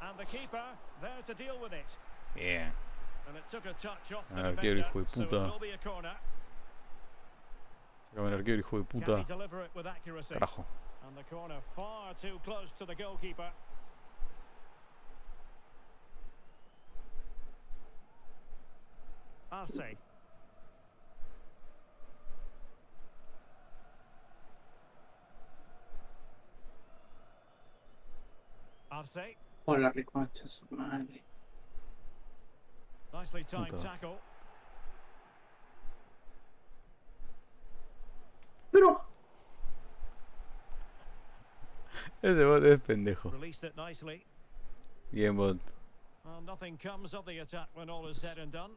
And the keeper there to deal with it. Bien. And it took a touch off the Arquero, defender, hijo de so it puta. will be a corner. Sácame el arquero, hijo de Can he puta. deliver it with accuracy? Carajo. And the corner far too close to the goalkeeper. Arce. Arce. Hola, reconcha su madre. Nicely timed Puta. tackle. Pero, Ese bot es pendejo. Released it nicely. Bien, bot. Well, nothing comes of the attack when all is said and done.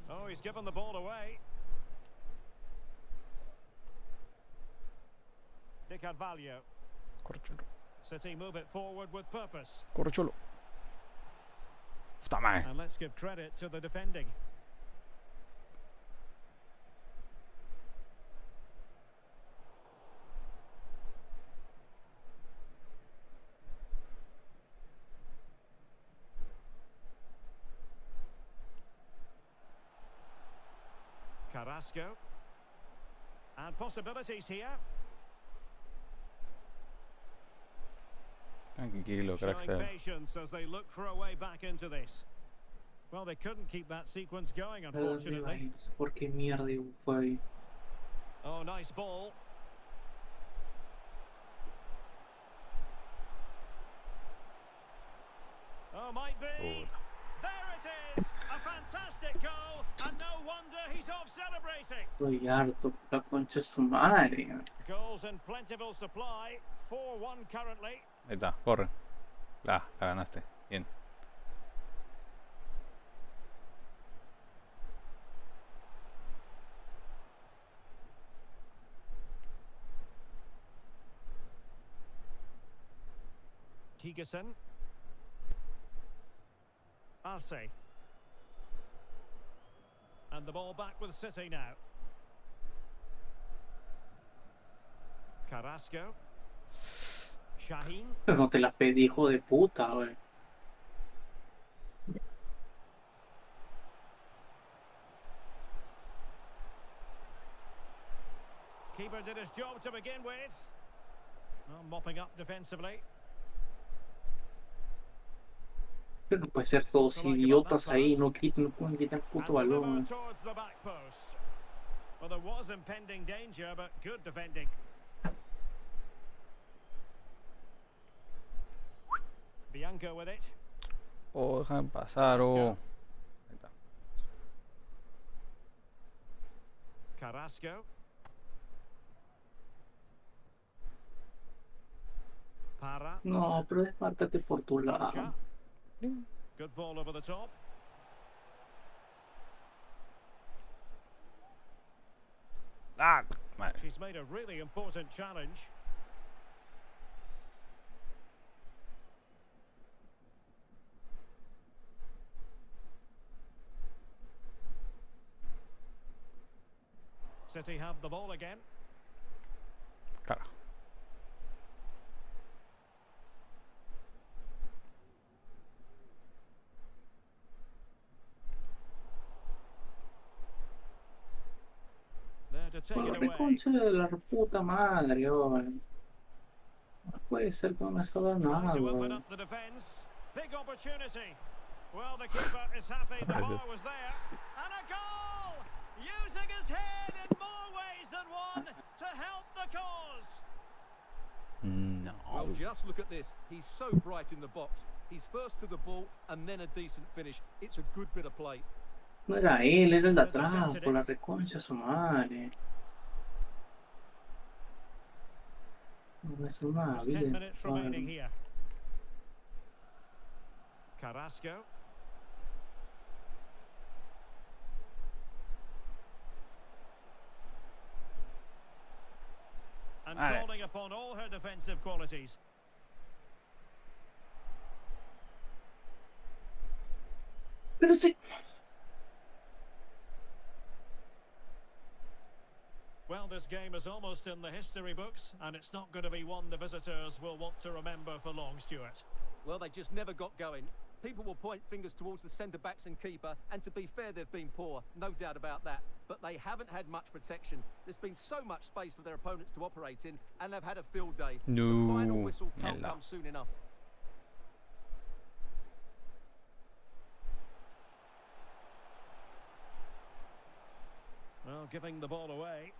Oh, he's given the ball away. De Carvalho. Corre, cholo. City move it forward with purpose. Corre, cholo. Puta madre. And let's give credit to the defending. Carrasco. And possibilities here. Tranquilo, crack. Showing patience as they look for a way back into this. Well, they couldn't keep that sequence going, ¿a dónde va? unfortunately. No sé por qué mierda fue ahí. Oh, nice ball. Oh, might be. Puta. There it is! A fantastic goal, and no wonder he's off celebrating. Estoy harto, la concha de su madre. Goals in plentiful supply. 4-1 currently. Ahí está, corre. La ganaste. Bien. Keegerson. Arce. And the ball back with City now. Carrasco. Shaheen. Pero no te la pedí, hijo de puta, güey. Keeper did his job to begin with. Well, mopping up defensively. Pero no puede ser todos idiotas ahí, no pueden quitar el And puto deliver balón. towards the back post. Well, there was impending danger, but good defending. Bianco with it. Oh, déjame pasar, oh. Ahí está. Carrasco. Para. No, pero desmárcate por tu lado. Concha. Good ball over the top. Ah, madre. She's made a really important challenge. City have the ball again. Carajo. There to take Por it la away. reconcha de la puta madre, oye. No puede ser que no me salga Trying nada, to open weón. up the defence. Big opportunity. Well, the keeper is happy the bar was there. And a goal! Using his head in more ways than one to help the cause. No. Well, just look at this. He's so bright in the box. He's first to the ball and then a decent finish. It's a good bit of play. No era él, era el de atrás, por la reconcha de su madre. No es una There's 10 vida. minutes remaining here. Carrasco. And calling upon all her defensive qualities. Pero sí. Well, this game is almost in the history books, and it's not going to be one the visitors will want to remember for long, Stuart. Well, they just never got going. People will point fingers towards the centre-backs and keeper, and to be fair, they've been poor, no doubt about that. But they haven't had much protection. There's been so much space for their opponents to operate in, and they've had a field day. No. The final whistle can't come soon enough. Well, giving the ball away.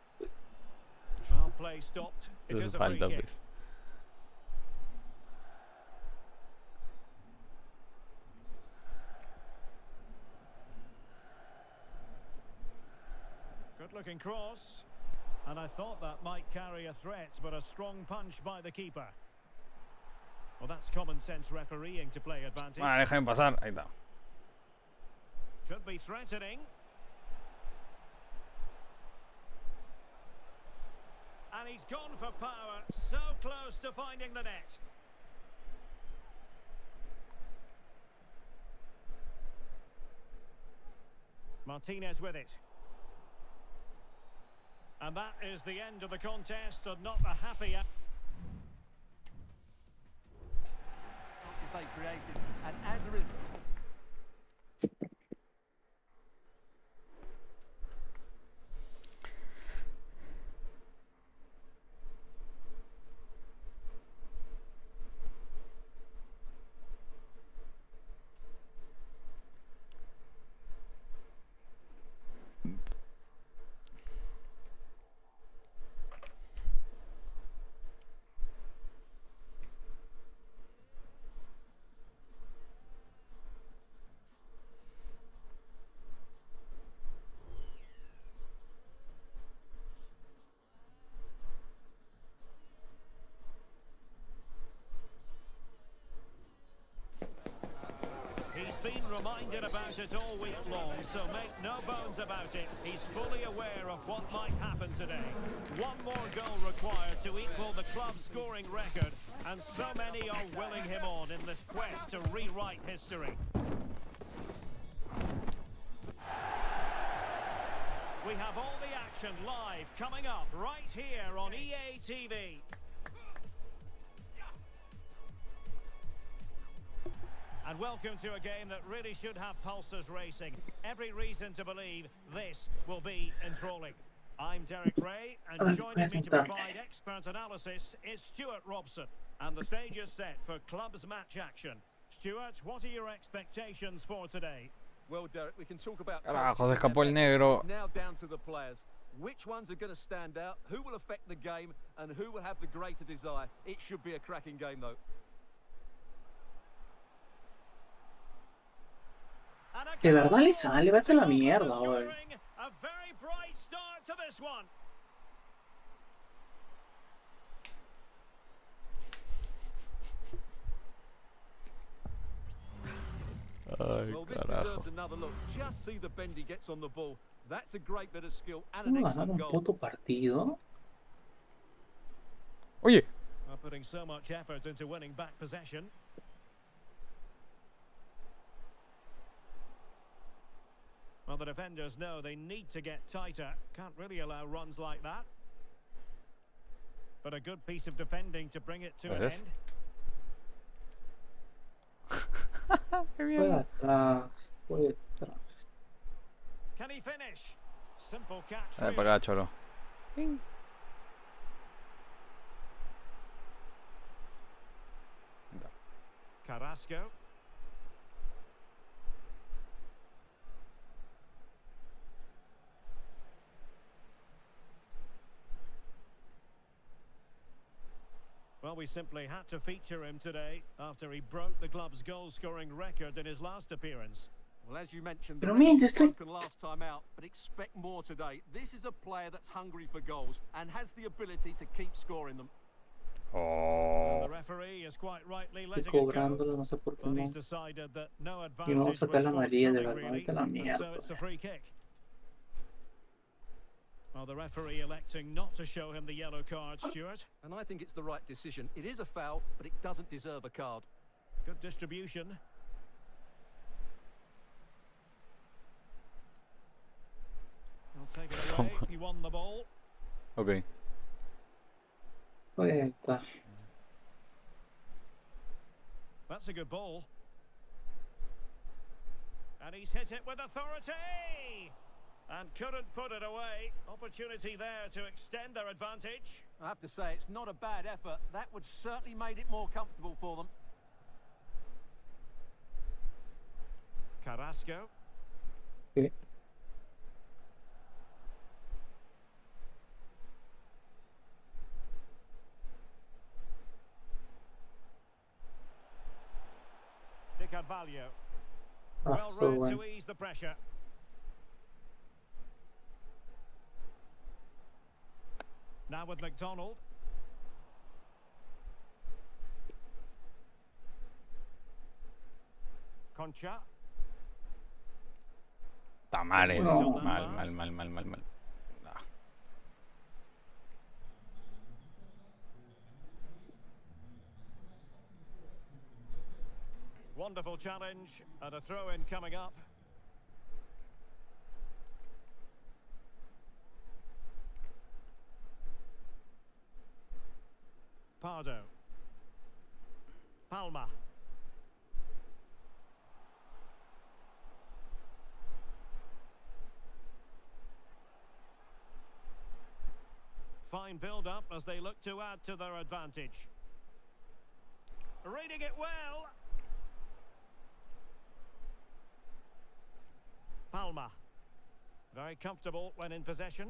Well, play stopped. It is a free kick. Good looking cross. And I thought that might carry a threat, but a strong punch by the keeper. Well, that's common sense refereeing to play advantage. Ah, déjame pasar. Ahí está. Could be threatening. And he's gone for power, so close to finding the net. Martinez with it. And that is the end of the contest, and not the happy end. They created, and as a result... He's been reminded about it all week long, so make no bones about it. He's fully aware of what might happen today. One more goal required to equal the club's scoring record, and so many are willing him on in this quest to rewrite history. We have all the action live coming up right here on EA TV. And welcome to a game that really should have pulses racing. Every reason to believe this will be enthralling. I'm Derek Ray, and joining me to provide expert analysis is Stuart Robson. And the stage is set for clubs match action. Stuart, what are your expectations for today? Well, Derek, we can talk about... Carajo, se escapó el negro. It's now down to the players. Which ones are going to stand out, who will affect the game, and who will have the greater desire? It should be a cracking game, though. De verdad le sale, vete a la mierda, güey. A very bright start to this one. Ay, Well, this carajo. deserves another look. Just see the bend he gets on the ball. That's a great bit of skill and an ¿Cómo ganar excellent un goal. puto partido? Oye, Putting so much effort into winning back possession. Well, the defenders know they need to get tighter. Can't really allow runs like that. But a good piece of defending to bring it to an ¿ves? end. Qué Fue mierda. atrás, fue atrás. Can he finish? Simple catch. Dale Really. para acá, cholo. Ping. Carrasco. Well, we simply had to feature him today after he broke the club's goal-scoring record in his last appearance. Well, as you mentioned, the Pero record miren, was estoy... broken last time out, but expect more today. This is a player that's hungry for goals and has the ability to keep scoring them. And Oh. the referee is quite rightly Estoy letting it go. cobrándolo, no sé por qué But no. he's decided that no Y vamos a advantage sacar was la amarilla, de forthcoming, verdad, really, vete a la and so mierda. it's a free kick. Well, the referee electing not to show him the yellow card, Stuart. And I think it's the right decision. It is a foul, but it doesn't deserve a card. Good distribution. He'll take it away. He won the ball. Ok. Ahí está. That's a good ball. And he's hit it with authority. And couldn't put it away. Opportunity there to extend their advantage. I have to say, it's not a bad effort. That would certainly made it more comfortable for them. Carrasco. Sí. Di Carvalho. Ah, Well so read bueno. to ease the pressure. Now with McDonald. Concha. Está mal, No. mal. Ah. Wonderful challenge and a throw-in coming up. Pardo. Palma. Fine build-up as they look to add to their advantage. Reading it well. Palma. Very comfortable when in possession.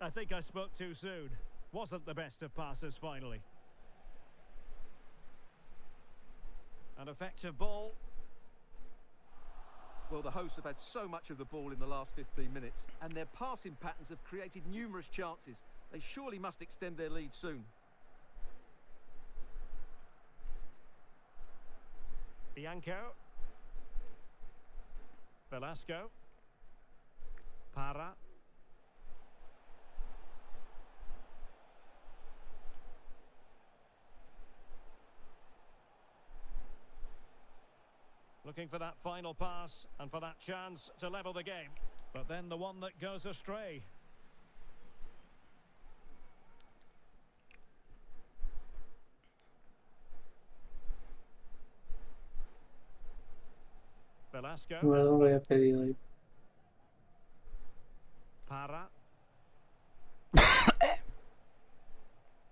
I think I spoke too soon. Wasn't the best of passes finally. An effective ball. Well, the hosts have had so much of the ball in the last 15 minutes, and their passing patterns have created numerous chances. They surely must extend their lead soon. Bianco. Velasco. Para. Looking for that final pass and for that chance to level the game. But then the one that goes astray. Velasco. No lo había pedido ahí. Para.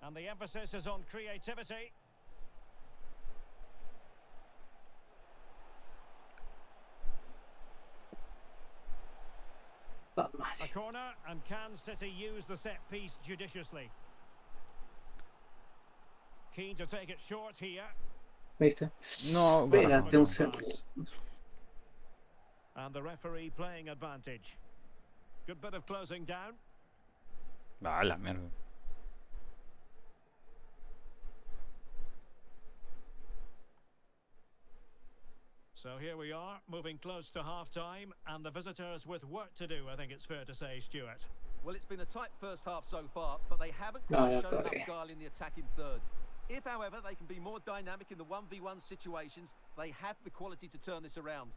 And the emphasis is on creativity. Ah, A madre. corner, and can City use the set piece judiciously? Keen to take it short here. ¿Viste? No, carajo, Espérate un no. segundo. And the referee playing advantage. Good bit of closing down. Ah, la mierda. So here we are, moving close to half-time, and the visitors with work to do, I think it's fair to say, Stuart. Well, it's been a tight first half so far, but they haven't No, quite no, shown enough todavía. guile in the attacking third. If, however, they can be more dynamic in the 1v1 situations, they have the quality to turn this around.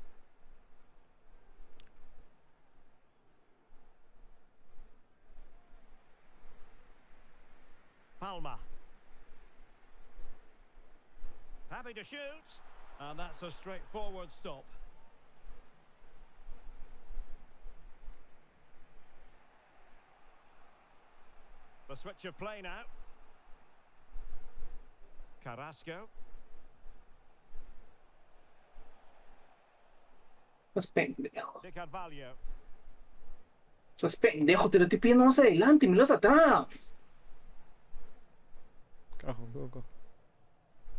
Palma. Happy to shoot. And that's a straightforward stop. The switch of play now. Carrasco. Sos pendejo. De Carvalho. Sos pendejo, te lo estoy pidiendo más adelante, me lo das atrás. Carajo, loco.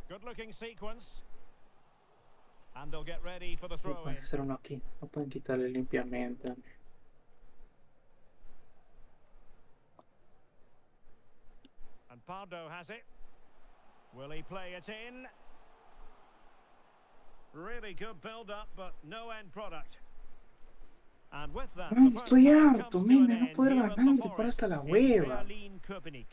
Good looking sequence. And they'll get ready for the No throw pueden in. hacer uno aquí, no pueden quitarle limpiamente. And Pardo has it. Will he play it in? Really good build up, but no end product. And with that, Ay, the first estoy half harto, comes to an mira, no end poder here at ganar, the te pones Forest hasta la in hueva. Berlin-Köpenick.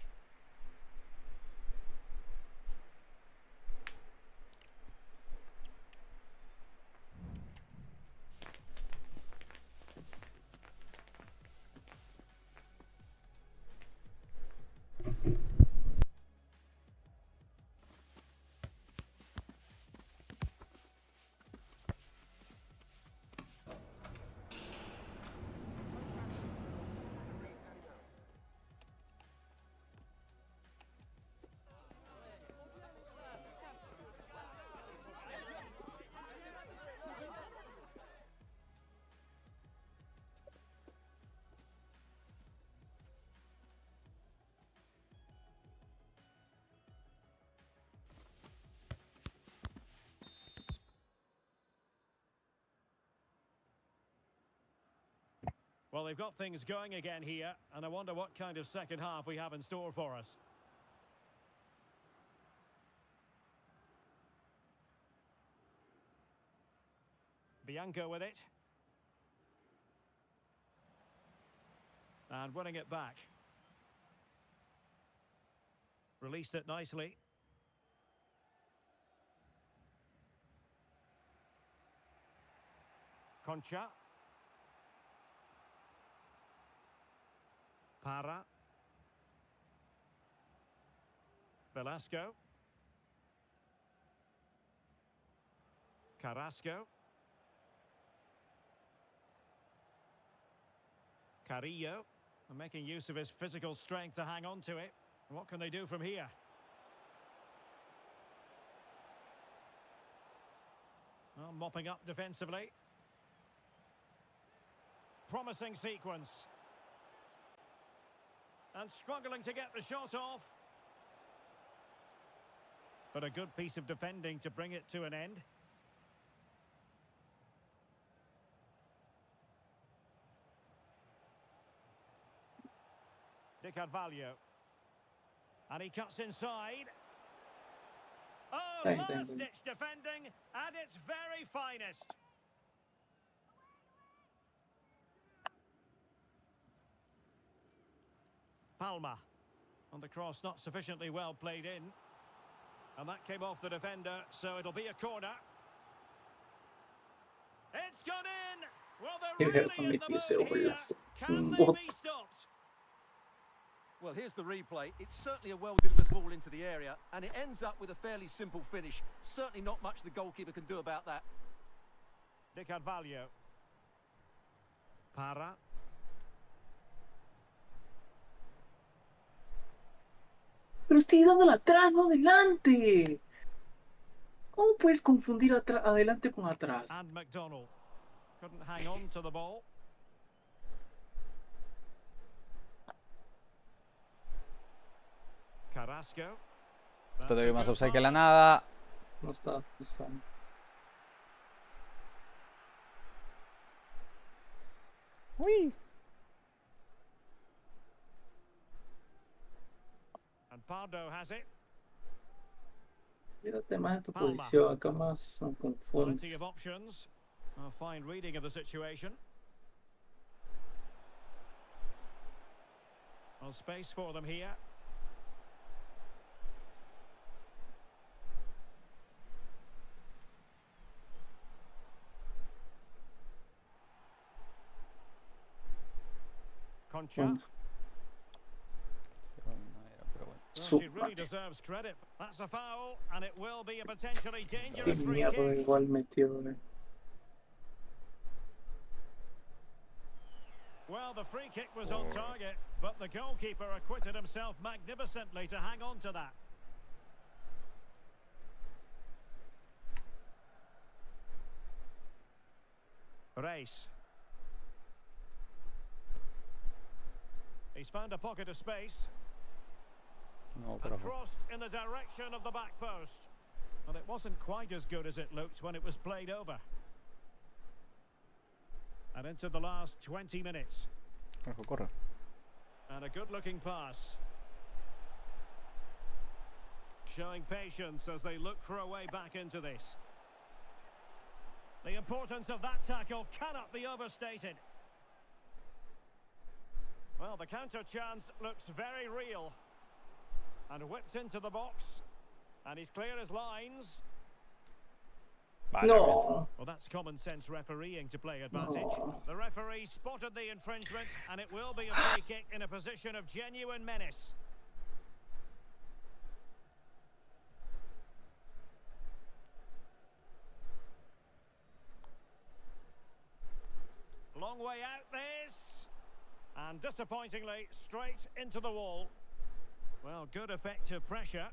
Well, they've got things going again here, and I wonder what kind of second half we have in store for us. Bianco with it. And winning it back. Released it nicely. Concha. Para. Velasco. Carrasco. Carrillo. And making use of his physical strength to hang on to it. What can they do from here? Well, mopping up defensively. Promising sequence. And struggling to get the shot off. But a good piece of defending to bring it to an end. De Carvalho. And he cuts inside. Oh, last-ditch defending at its very finest. Palma. On the cross, not sufficiently well played in. And that came off the defender, so it'll be a corner. It's gone in! Well, they're really in the mood here. Can they be stopped? Well, here's the replay. It's certainly a well-delivered ball into the area, and it ends up with a fairly simple finish. Certainly not much the goalkeeper can do about that. De Carvalho. Para. Pero estoy dándole atrás, no adelante. ¿Cómo puedes confundir adelante con atrás? And McDonald couldn't hang on to the ball. Carrasco. Todavía más offside que la nada. No está usando. Uy. And Pardo has it. Mírate más en tu Palma. posición, acá más me confunde. Plenty of options. A fine reading of the situation. Well, space for them here. Concha. Bueno, Well, she really deserves credit. That's a foul, and it will be a potentially qué dangerous free mierda kick. igual metió, Well, the free kick was on target, but the goalkeeper acquitted himself magnificently to hang on to that. Reis. He's found a pocket of space. No, And pero crossed in the direction of the back post. But it wasn't quite as good as it looked when it was played over. And into the last 20 minutes. corre. And a good-looking pass. Showing patience as they look for a way back into this. The importance of that tackle cannot be overstated. Well, the counter chance looks very real. And whipped into the box. And he's clear as lines. Vale, No. Well, that's common sense refereeing to play advantage. No. The referee spotted the infringement, and it will be a free kick in a position of genuine menace. Long way out this. And disappointingly, straight into the wall. Well, good effective pressure.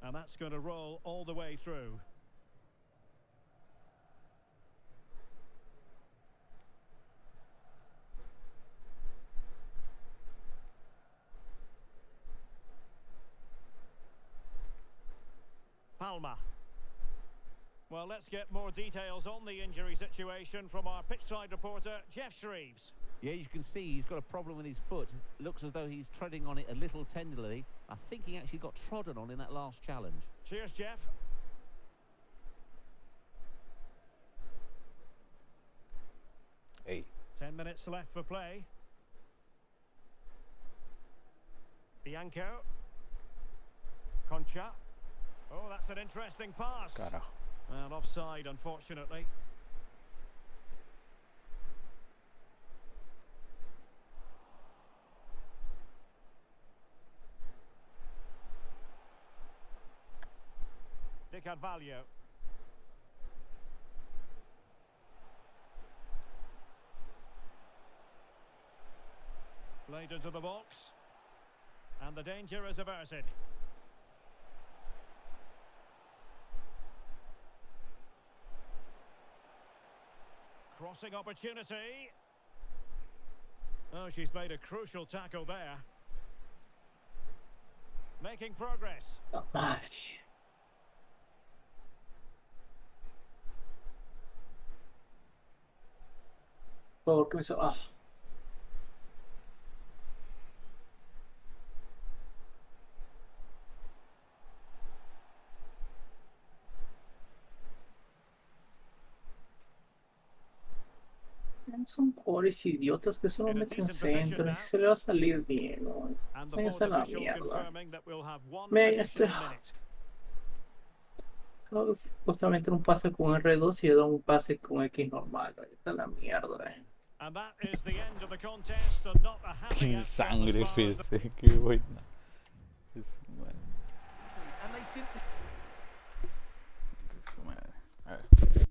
And that's going to roll all the way through. Palma. Well, let's get more details on the injury situation from our pitchside reporter, Jeff Shreves. Yeah, you can see he's got a problem with his foot. Looks as though he's treading on it a little tenderly. I think he actually got trodden on in that last challenge. Cheers, Jeff. Hey. 10 minutes left for play. Bianco. Concha. Oh, that's an interesting pass. Carajo. And offside, unfortunately. De Carvalho. Played into the box. And the danger is averted. Crossing opportunity. Oh, she's made a crucial tackle there. Making progress. La madre. Por favor, que me salga. Ah. Son jugadores idiotas que solo meten centro y se le va a salir bien, ¿no? Ahí está la mierda. Men, justamente un pase con R2 y he dado un pase con X normal, ¿no? Ahí está la mierda, Qué sangre, Fese, qué buena. Es madre. Es madre. A ver.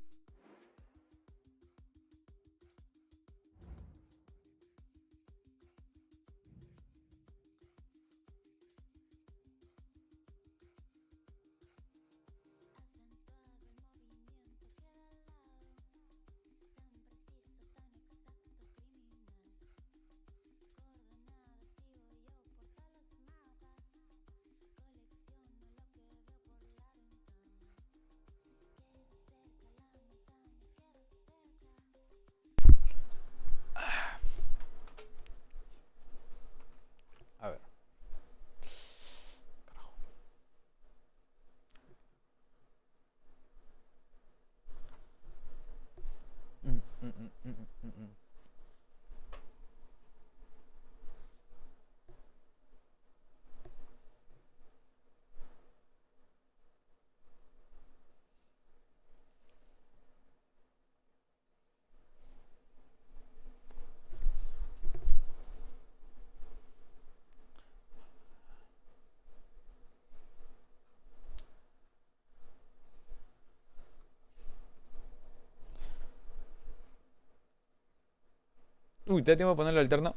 Uy, ¿te da tiempo de ponerlo alterno?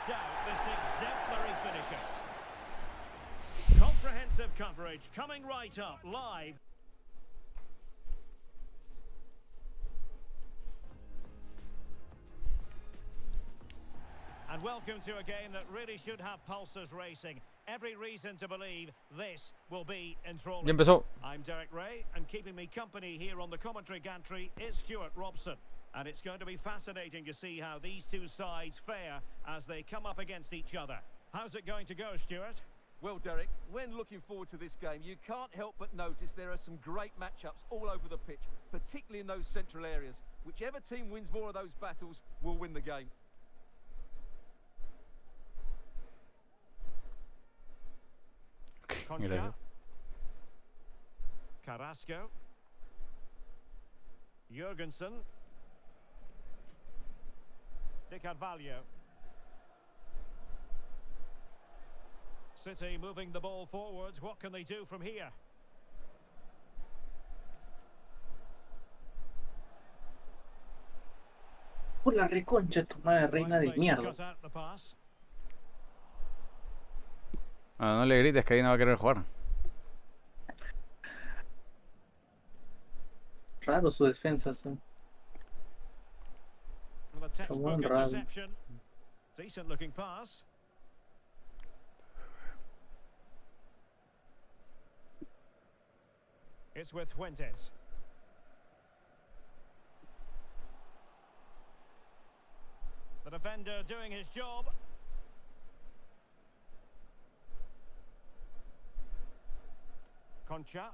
Doubt this exemplary finisher. Comprehensive coverage coming right up live. And welcome to a game that really should have pulses racing. Every reason to believe this will be Ya enthralling. empezó. I'm Derek Ray, and keeping me company here on the commentary gantry is Stuart Robson. And it's going to be fascinating to see how these two sides fare as they come up against each other. How's it going to go, Stuart? Well, Derek, when looking forward to this game, you can't help but notice there are some great matchups all over the pitch, particularly in those central areas. Whichever team wins more of those battles will win the game. Concha. Gracias. Carrasco. Jurgensen. De Carvalho. City moving the ball forwards. What can they do from here? Por la reconcha, tu madre reina de Right place to mierda. cut out the pass. Ah, no le grites que ahí no va a querer jugar. Raro su defensa, ¿sí? With a textbook buen raro. interception. Decent looking pass. It's with Fuentes. The defender doing his job. Concha.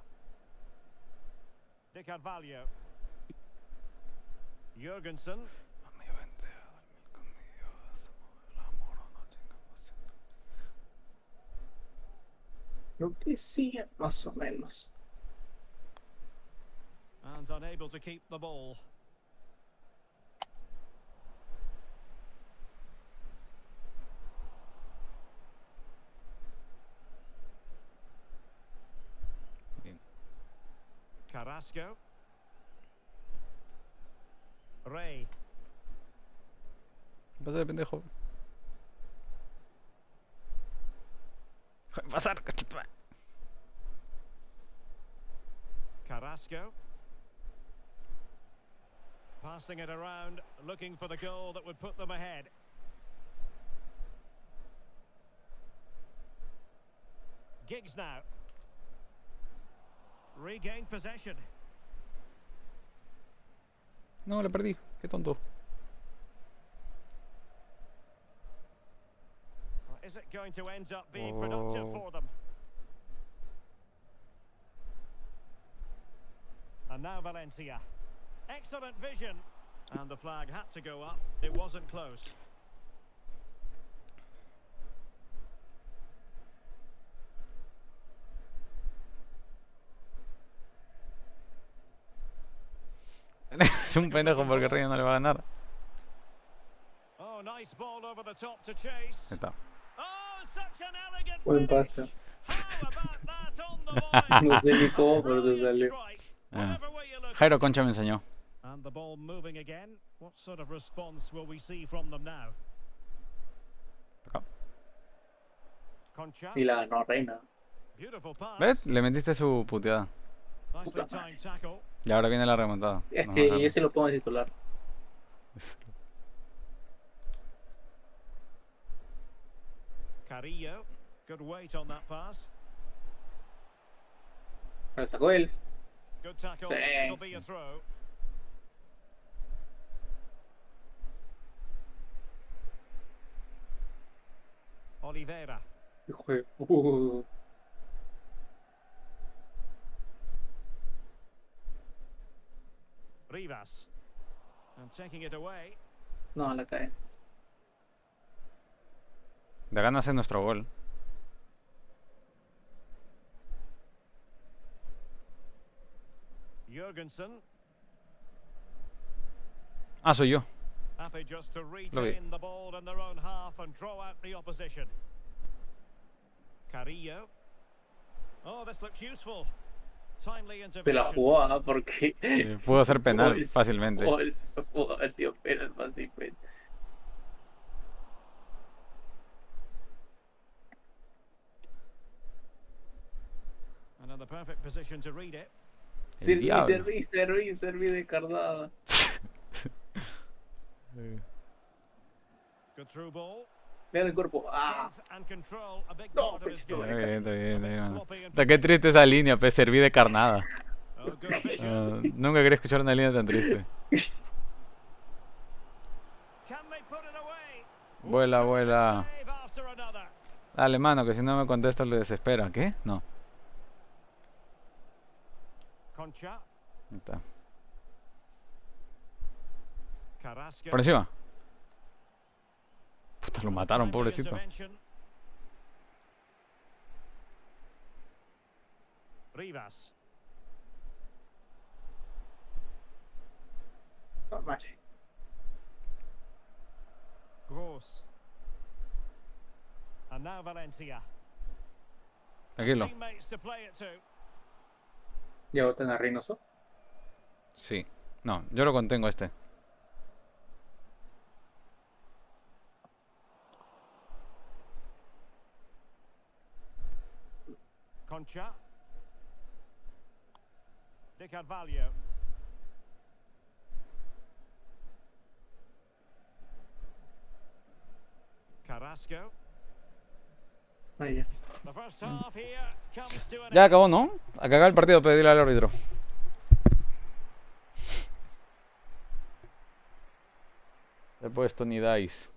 De Carvalho. Jurgensen. Lo que sí, más o menos. And unable to keep the ball. Bien. Carrasco. Ray. Pasa de pendejo. Pasar, cachito. Carrasco. Passing it around, looking for the goal that would put them ahead. Giggs now. Regained possession. No, la perdí. Qué tonto. Is it going to end up being productive for them? And now Valencia. Excellent vision. And the flag had to go up. It wasn't close. Es un pendejo porque Reina no le va a ganar. Oh, nice ball over the top to chase. Ahí está. Oh, such an elegant Buen finish. pase. How about that on the line? No sé ni cómo, pero te Brilliant salió. strike. Ah. Whatever way you look Jairo at it. Concha me enseñó. And the ball moving again. What sort of response will we see from them now? Acá. Concha. Y la ganó reina. Beautiful pass. ¿Ves? Le metiste su puteada. Nicely timed tackle. Y ahora viene la remontada. Es Vamos a que dejarlo. yo sí lo pongo de titular. Carrillo. Good weight on that pass. Me la sacó él. Good tackle. Sí. It'll be a throw. Oliveira. Hijo de- Rivas. And taking it away. No, la cae. De ganas en nuestro gol. Jurgensen. Ah, soy yo. Happy just to Lo vi. retain the ball in their own half and draw out the opposition. Carrillo. Oh, this looks useful. Timely Se la intervention. jugó, porque Pudo ser penal Pudo fácilmente. pudo haber sido penal fácilmente. And in the perfect position to read it. El diablo. Serví de carnada. Good through ball. Mira el cuerpo. Ah, Depth and control, a big no, part of his pechito, game. Está bien, A bit mano. sloppy in Está qué triste esa línea, pues serví de carnada. Oh, good vision. Nunca quería escuchar una línea tan triste. Can they put it away? Vuela, Terrific vuela. save after another. Dale, mano, que si no me contesta le desespera. ¿Qué? No. Concha. Ahí está. Carrasco. Por encima. Puta, lo mataron, Timely pobrecito. intervention. Rivas. no, madre. Gross. And now Valencia. Tranquilo. Teammates to play it to. ¿Ya votan a Reynoso? Sí. No, yo lo contengo este. Concha. De Carvalho. Carrasco. Ahí ya. The first half here comes to an Ya end. acabó, ¿no? A cagar el partido, pedirle al árbitro. He puesto ni dice.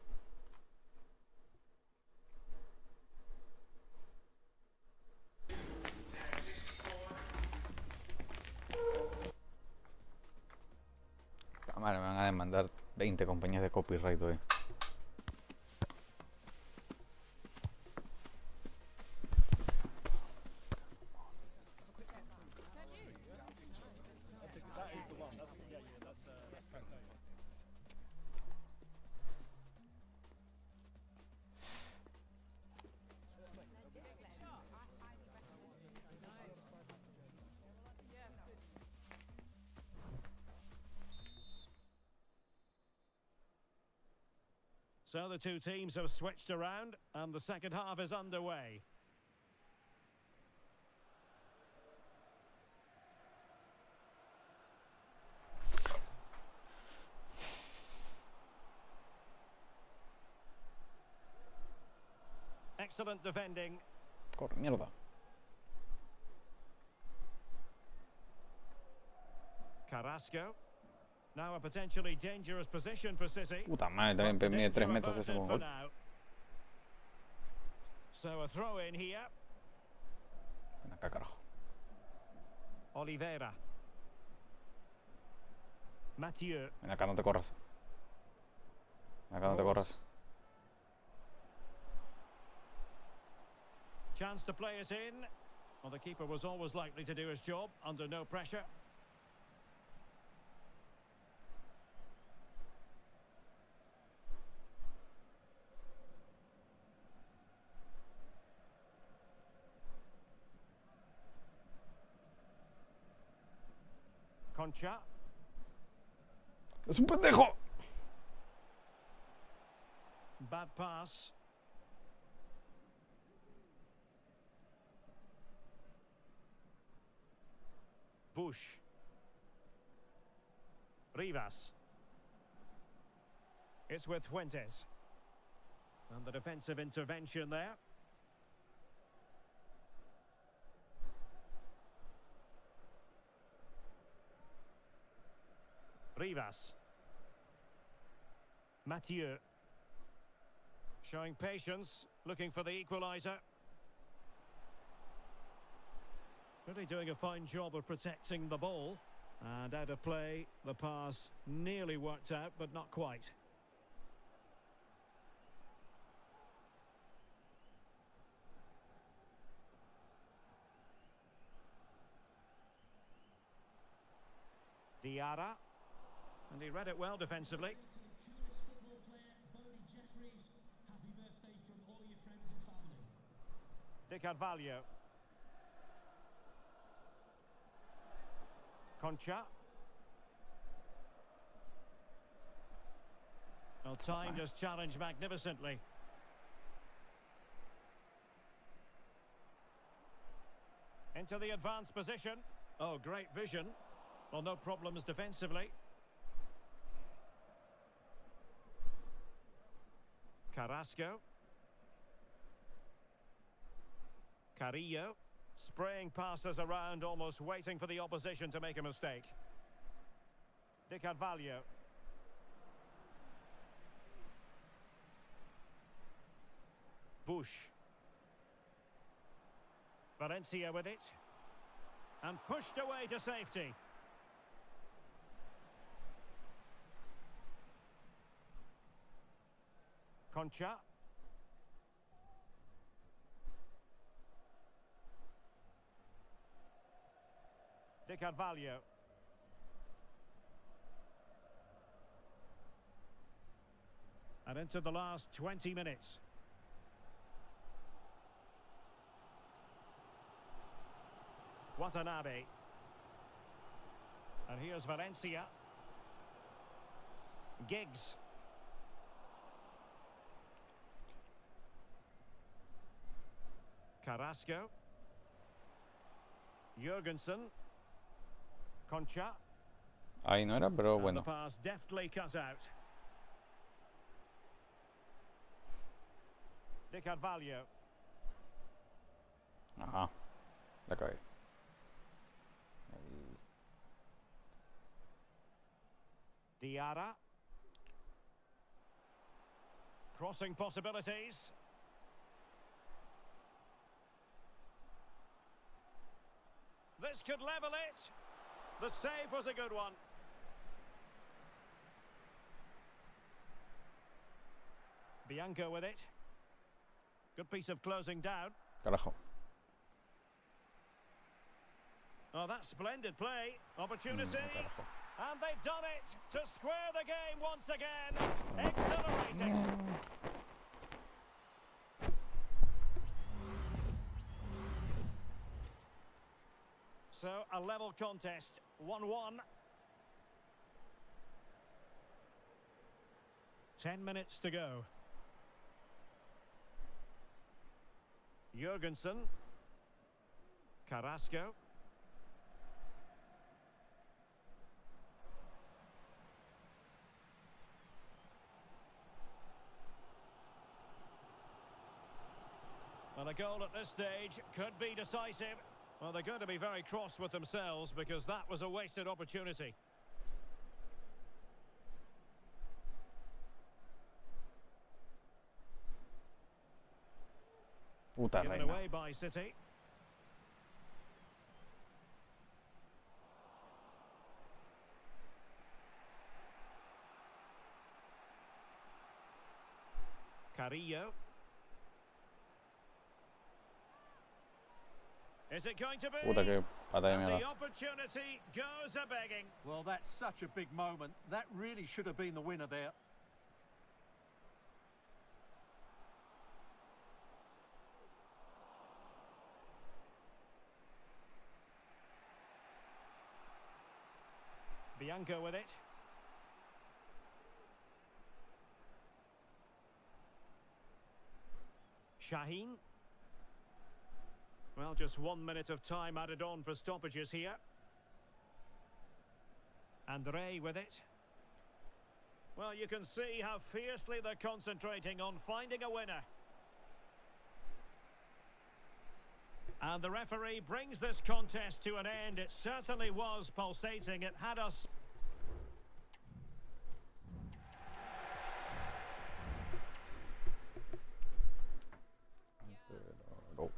Cámara, me van a demandar 20 compañías de copyright hoy. So the two teams have switched around and the second half is underway. Excellent defending. Corre, mierda. Carrasco. Now a potentially dangerous position for City. Puta madre, también But the mide 3 danger metros ese averted for gol. now. So a throw in here. Ven acá, carajo. Oliveira. Mathieu. Ven acá, no te corras. Ven acá, no te corras. Chance to play it in. Well, the keeper was always likely to do his job under no pressure. Concha. ¡Es un pendejo! Bad pass. Bush. Rivas. It's with Fuentes. And the defensive intervention there. Rivas. Mathieu. Showing patience, looking for the equaliser. Really doing a fine job of protecting the ball. And out of play, the pass nearly worked out, but not quite. Diarra. And he read it well defensively. De Carvalho. Concha. Well, timed his challenge magnificently. Into the advanced position. Oh, great vision. Well, no problems defensively. Carrasco. Carrillo. Spraying passes around, almost waiting for the opposition to make a mistake. De Carvalho. Bush. Valencia with it. And pushed away to safety. Concha. De Carvalho. And into the last 20 minutes. Watanabe. And here's Valencia. Giggs. Carrasco. Jurgensen. Concha. Ahí no era, pero And bueno. the pass deftly cut out. De Carvalho. Ajá. La cagué. Ahí. Diarra. Crossing possibilities. This could level it. The save was a good one. Bianco with it. Good piece of closing down. Carajo. Oh, that's splendid play. Opportunity. Carajo. And they've done it to square the game once again. Exhilarating. So, a level contest, 1-1. 10 minutes to go. Jurgensen. Carrasco. Well, a goal at this stage could be decisive. Well, they're going to be very cross with themselves because that was a wasted opportunity. Puta Given reina. away by City. Carrillo. Is it going to be? Puta que pata de And the mierda. opportunity goes a-begging. Well, that's such a big moment. That really should have been the winner there. Bianco with it. Shaheen. Well, just 1 minute of time added on for stoppages here. Andre with it. Well, you can see how fiercely they're concentrating on finding a winner. And the referee brings this contest to an end. It certainly was pulsating. It had us... No.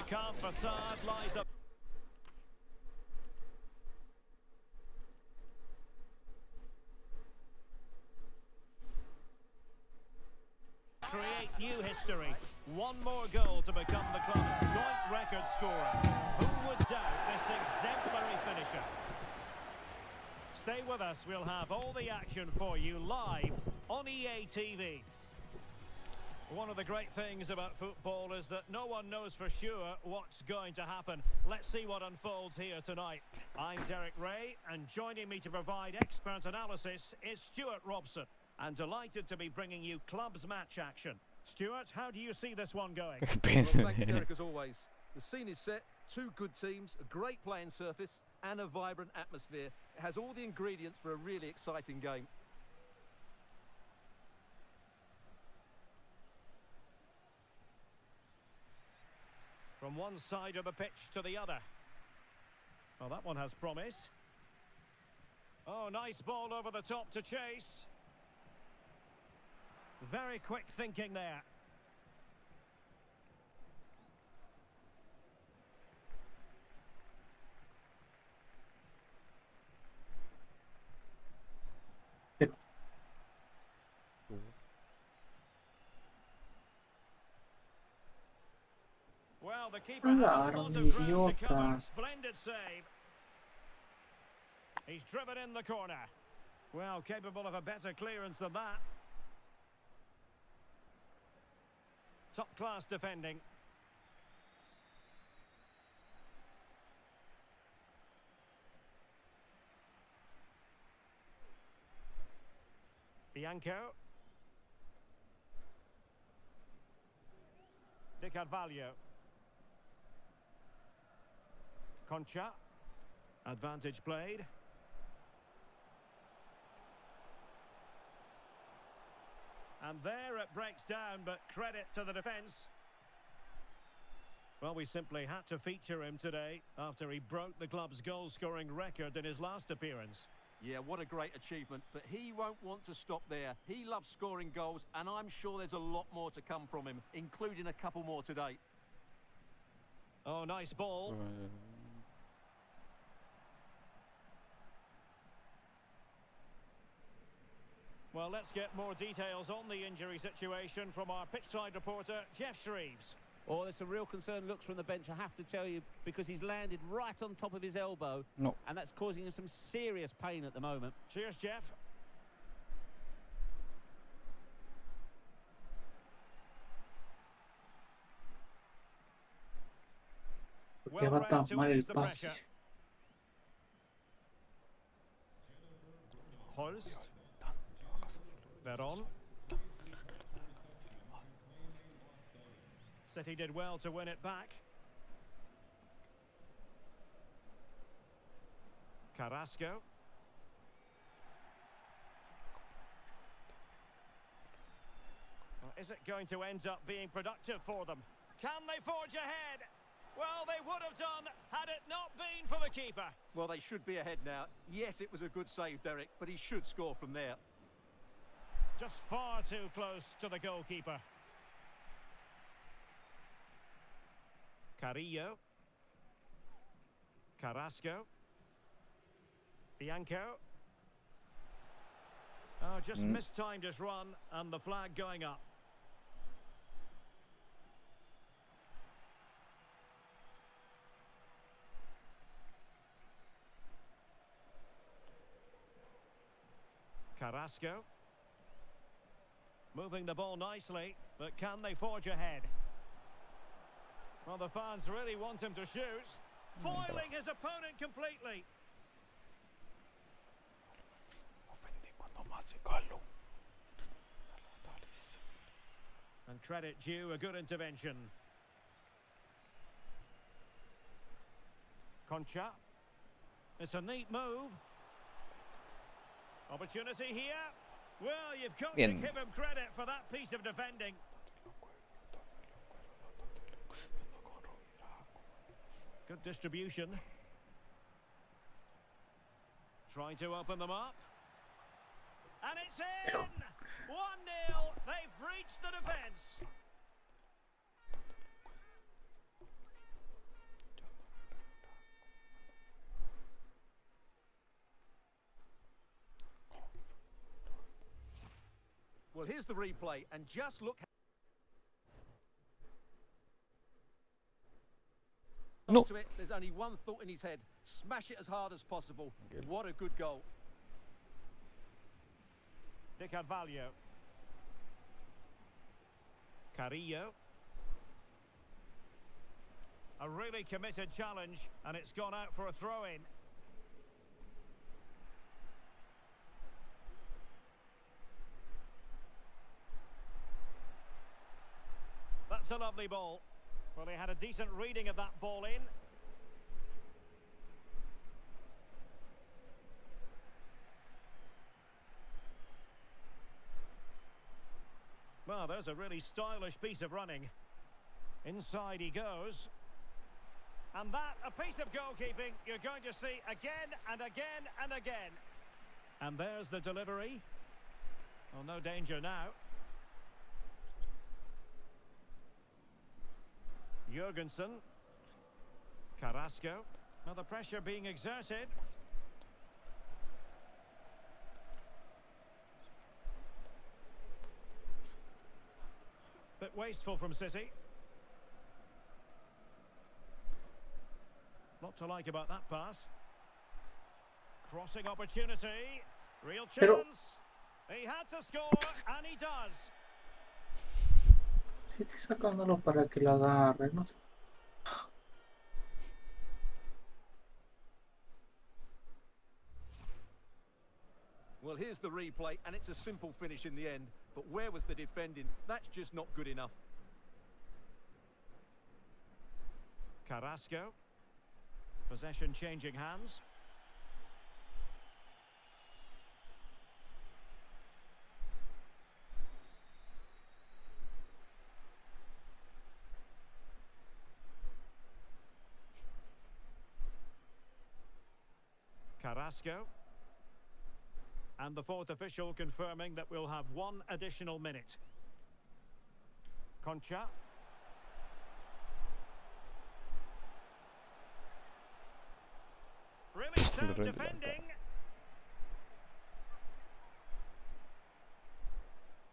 calm facade lies up. Create new history. One more goal to become the club's joint record scorer. Who would doubt this exemplary finisher? Stay with us. We'll have all the action for you live on EA TV. One of the great things about football is that no one knows for sure what's going to happen. Let's see what unfolds here tonight. I'm Derek Ray, and joining me to provide expert analysis is Stuart Robson. And delighted to be bringing you clubs match action. Stuart, how do you see this one going? Well, thanks, Derek, as always. The scene is set, two good teams, a great playing surface, and a vibrant atmosphere. It has all the ingredients for a really exciting game. From one side of the pitch to the other. Well, that one has promise. Oh, nice ball over the top to chase. Very quick thinking there. Well, the keeper has a lot of ground to cover. Splendid save. He's driven in the corner. Well, capable of a better clearance than that. Top-class defending. Bianco. Di Carvalho. Concha. Advantage played. And there it breaks down, but credit to the defence. Well, we simply had to feature him today after he broke the club's goal-scoring record in his last appearance. Yeah, what a great achievement, but he won't want to stop there. He loves scoring goals, and I'm sure there's a lot more to come from him, including a couple more today. Oh, nice ball. Well, let's get more details on the injury situation from our pitchside reporter, Jeff Shreves. Oh, there's some real concern looks from the bench, I have to tell you, because he's landed right on top of his elbow. No. And that's causing him some serious pain at the moment. Cheers, Jeff. ¿Por qué va tan mal el pase? Holst. Veron. City did well to win it back. Carrasco. Well, is it going to end up being productive for them? Can they forge ahead? Well, they would have done had it not been for the keeper. Well, they should be ahead now. Yes, it was a good save, Derek, but he should score from there. Just far too close to the goalkeeper. Carrillo. Carrasco. Bianco. Oh, just mistimed his run, and the flag going up. Carrasco. Moving the ball nicely, but can they forge ahead? Well, the fans really want him to shoot. Foiling his opponent completely. And credit due, a good intervention. Concha. It's a neat move. Opportunity here. Well, you've got to give him credit for that piece of defending. Good distribution. Trying to open them up. And it's in! 1-0. They've reached the defence. Well, here's the replay, and just look. No. To it, there's only one thought in his head: smash it as hard as possible. What a good goal. De Carvalho. Carrillo. A really committed challenge, and it's gone out for a throw-in. That's a lovely ball. Well, he had a decent reading of that ball in. Well, there's a really stylish piece of running. Inside he goes. And that, a piece of goalkeeping you're going to see again and again and again. And there's the delivery. Well, no danger now. Jurgensen. Carrasco. Now the pressure being exerted. Bit wasteful from City. Lot to like about that pass. Crossing opportunity. Real chance. He had to score, and he does. Sí, estoy sacándolo para que lo agarre, no sé. Well, here's the replay, and it's a simple finish in the end. But where was the defending? That's just not good enough. Carrasco. Possession changing hands. Carrasco. And the fourth official confirming that we'll have one additional minute. Concha. Really sound defending.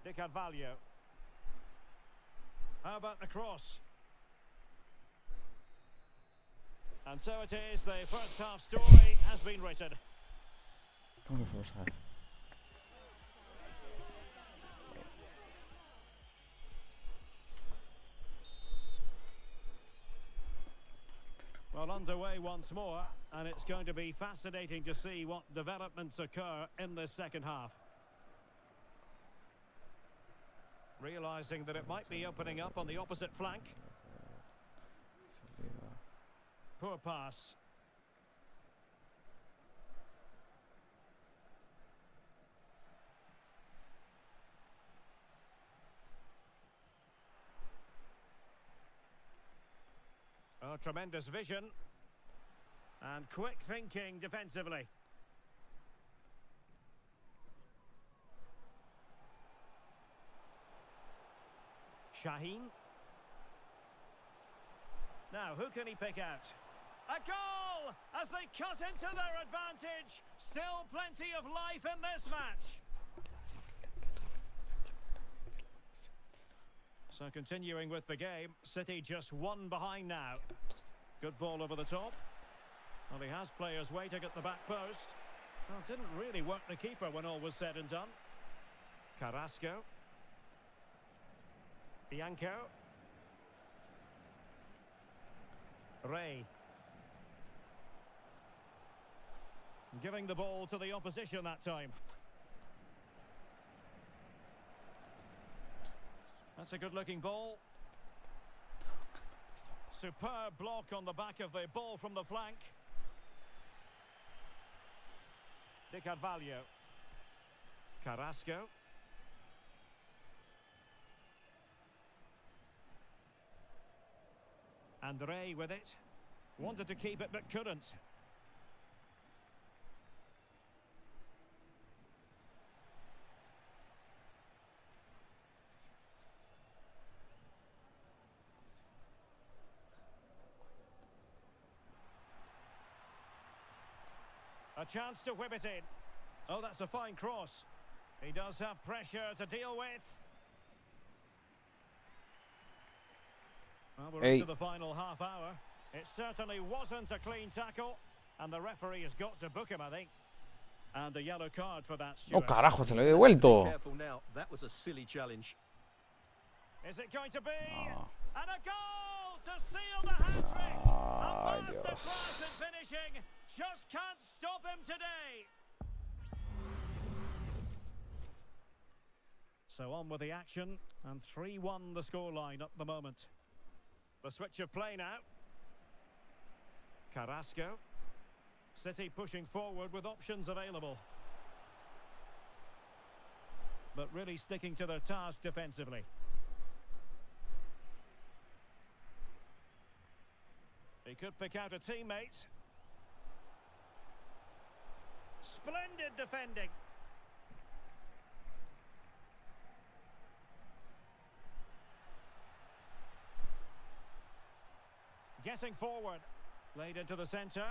De Carvalho. How about the cross? And so it is, the first half story has been written. Well, underway once more, and it's going to be fascinating to see what developments occur in this second half. Realising that it might be opening up on the opposite flank. Poor pass. Oh, tremendous vision. And quick thinking defensively. Shaheen. Now, who can he pick out? A goal! As they cut into their advantage. Still plenty of life in this match. So continuing with the game, City just one behind now. Good ball over the top. Well, he has players waiting at the back post. Well, didn't really work the keeper when all was said and done. Carrasco. Bianco. Ray. Giving the ball to the opposition that time. That's a good-looking ball. Superb block on the back of the ball from the flank. De Carvalho. Carrasco. And Ray with it. Wanted to keep it but couldn't. A chance to whip it in. Oh, that's a fine cross. He does have pressure to deal with. Well, we're into the final half hour. It certainly wasn't a clean tackle, and the referee has got to book him, I think. And a yellow card for that, No, Stuart. carajo, se lo he devuelto. Careful now. That was a silly challenge. Is it going to be? No. And a goal to seal the hat-trick. A masterclass in finishing. Just can't stop him today. So on with the action, and 3-1 the scoreline at the moment. The switch of play now. Carrasco. City pushing forward with options available. But really sticking to their task defensively. He could pick out a teammate. Splendid defending. Getting forward. Laid into the centre.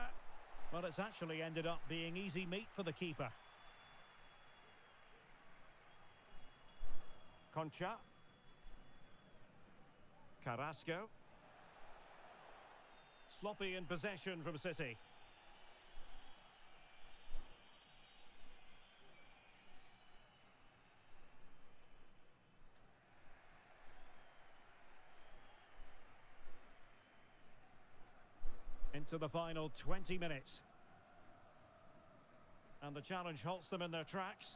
Well, it's actually ended up being easy meat for the keeper. Concha. Carrasco. Sloppy in possession from City. Into the final 20 minutes. And the challenge halts them in their tracks.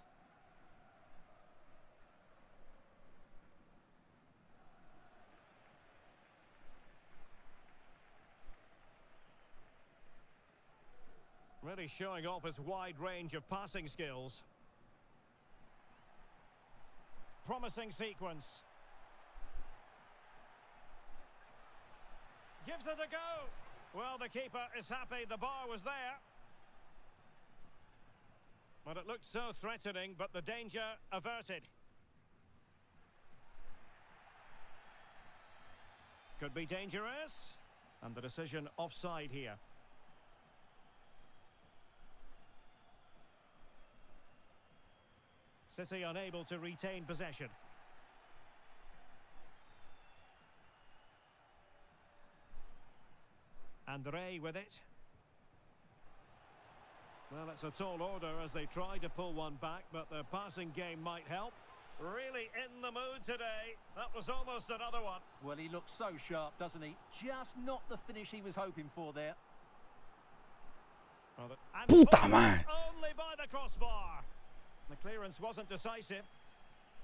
Really showing off his wide range of passing skills. Promising sequence. Gives it a go. Well, the keeper is happy the bar was there. But it looked so threatening, but the danger averted. Could be dangerous. And the decision offside here. City unable to retain possession. Andre with it. Well, it's a tall order as they try to pull one back, but their passing game might help. Really in the mood today. That was almost another one. Well, he looks so sharp, doesn't he? Just not the finish he was hoping for there. And Puta madre. only by the crossbar. The clearance wasn't decisive.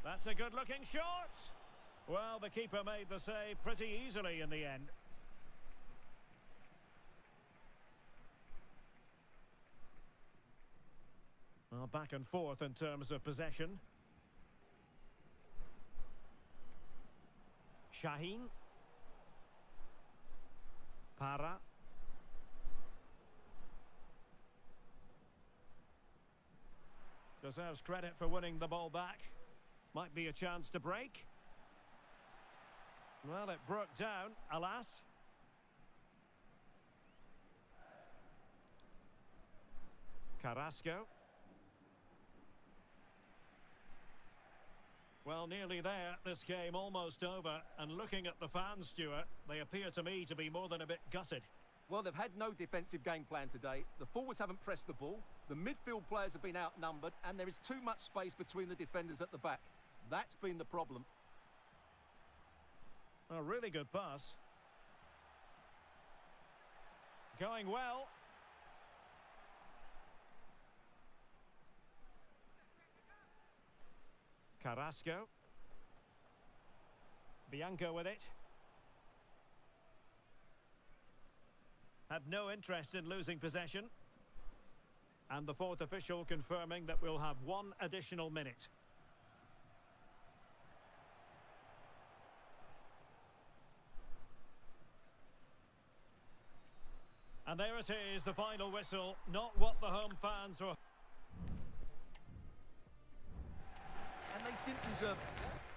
That's a good-looking shot. Well, the keeper made the save pretty easily in the end. Well, back and forth in terms of possession. Shaheen. Para. Deserves credit for winning the ball back. Might be a chance to break. Well, it broke down, alas. Carrasco. Well, nearly there. This game almost over. And looking at the fans, Stuart, they appear to me to be more than a bit gutted. Well, they've had no defensive game plan today. The forwards haven't pressed the ball. The midfield players have been outnumbered, and there is too much space between the defenders at the back. That's been the problem. A really good pass. Going well. Carrasco. Bianco with it. Had no interest in losing possession. And the fourth official confirming that we'll have one additional minute. And there it is, the final whistle. Not what the home fans were. And they didn't deserve it.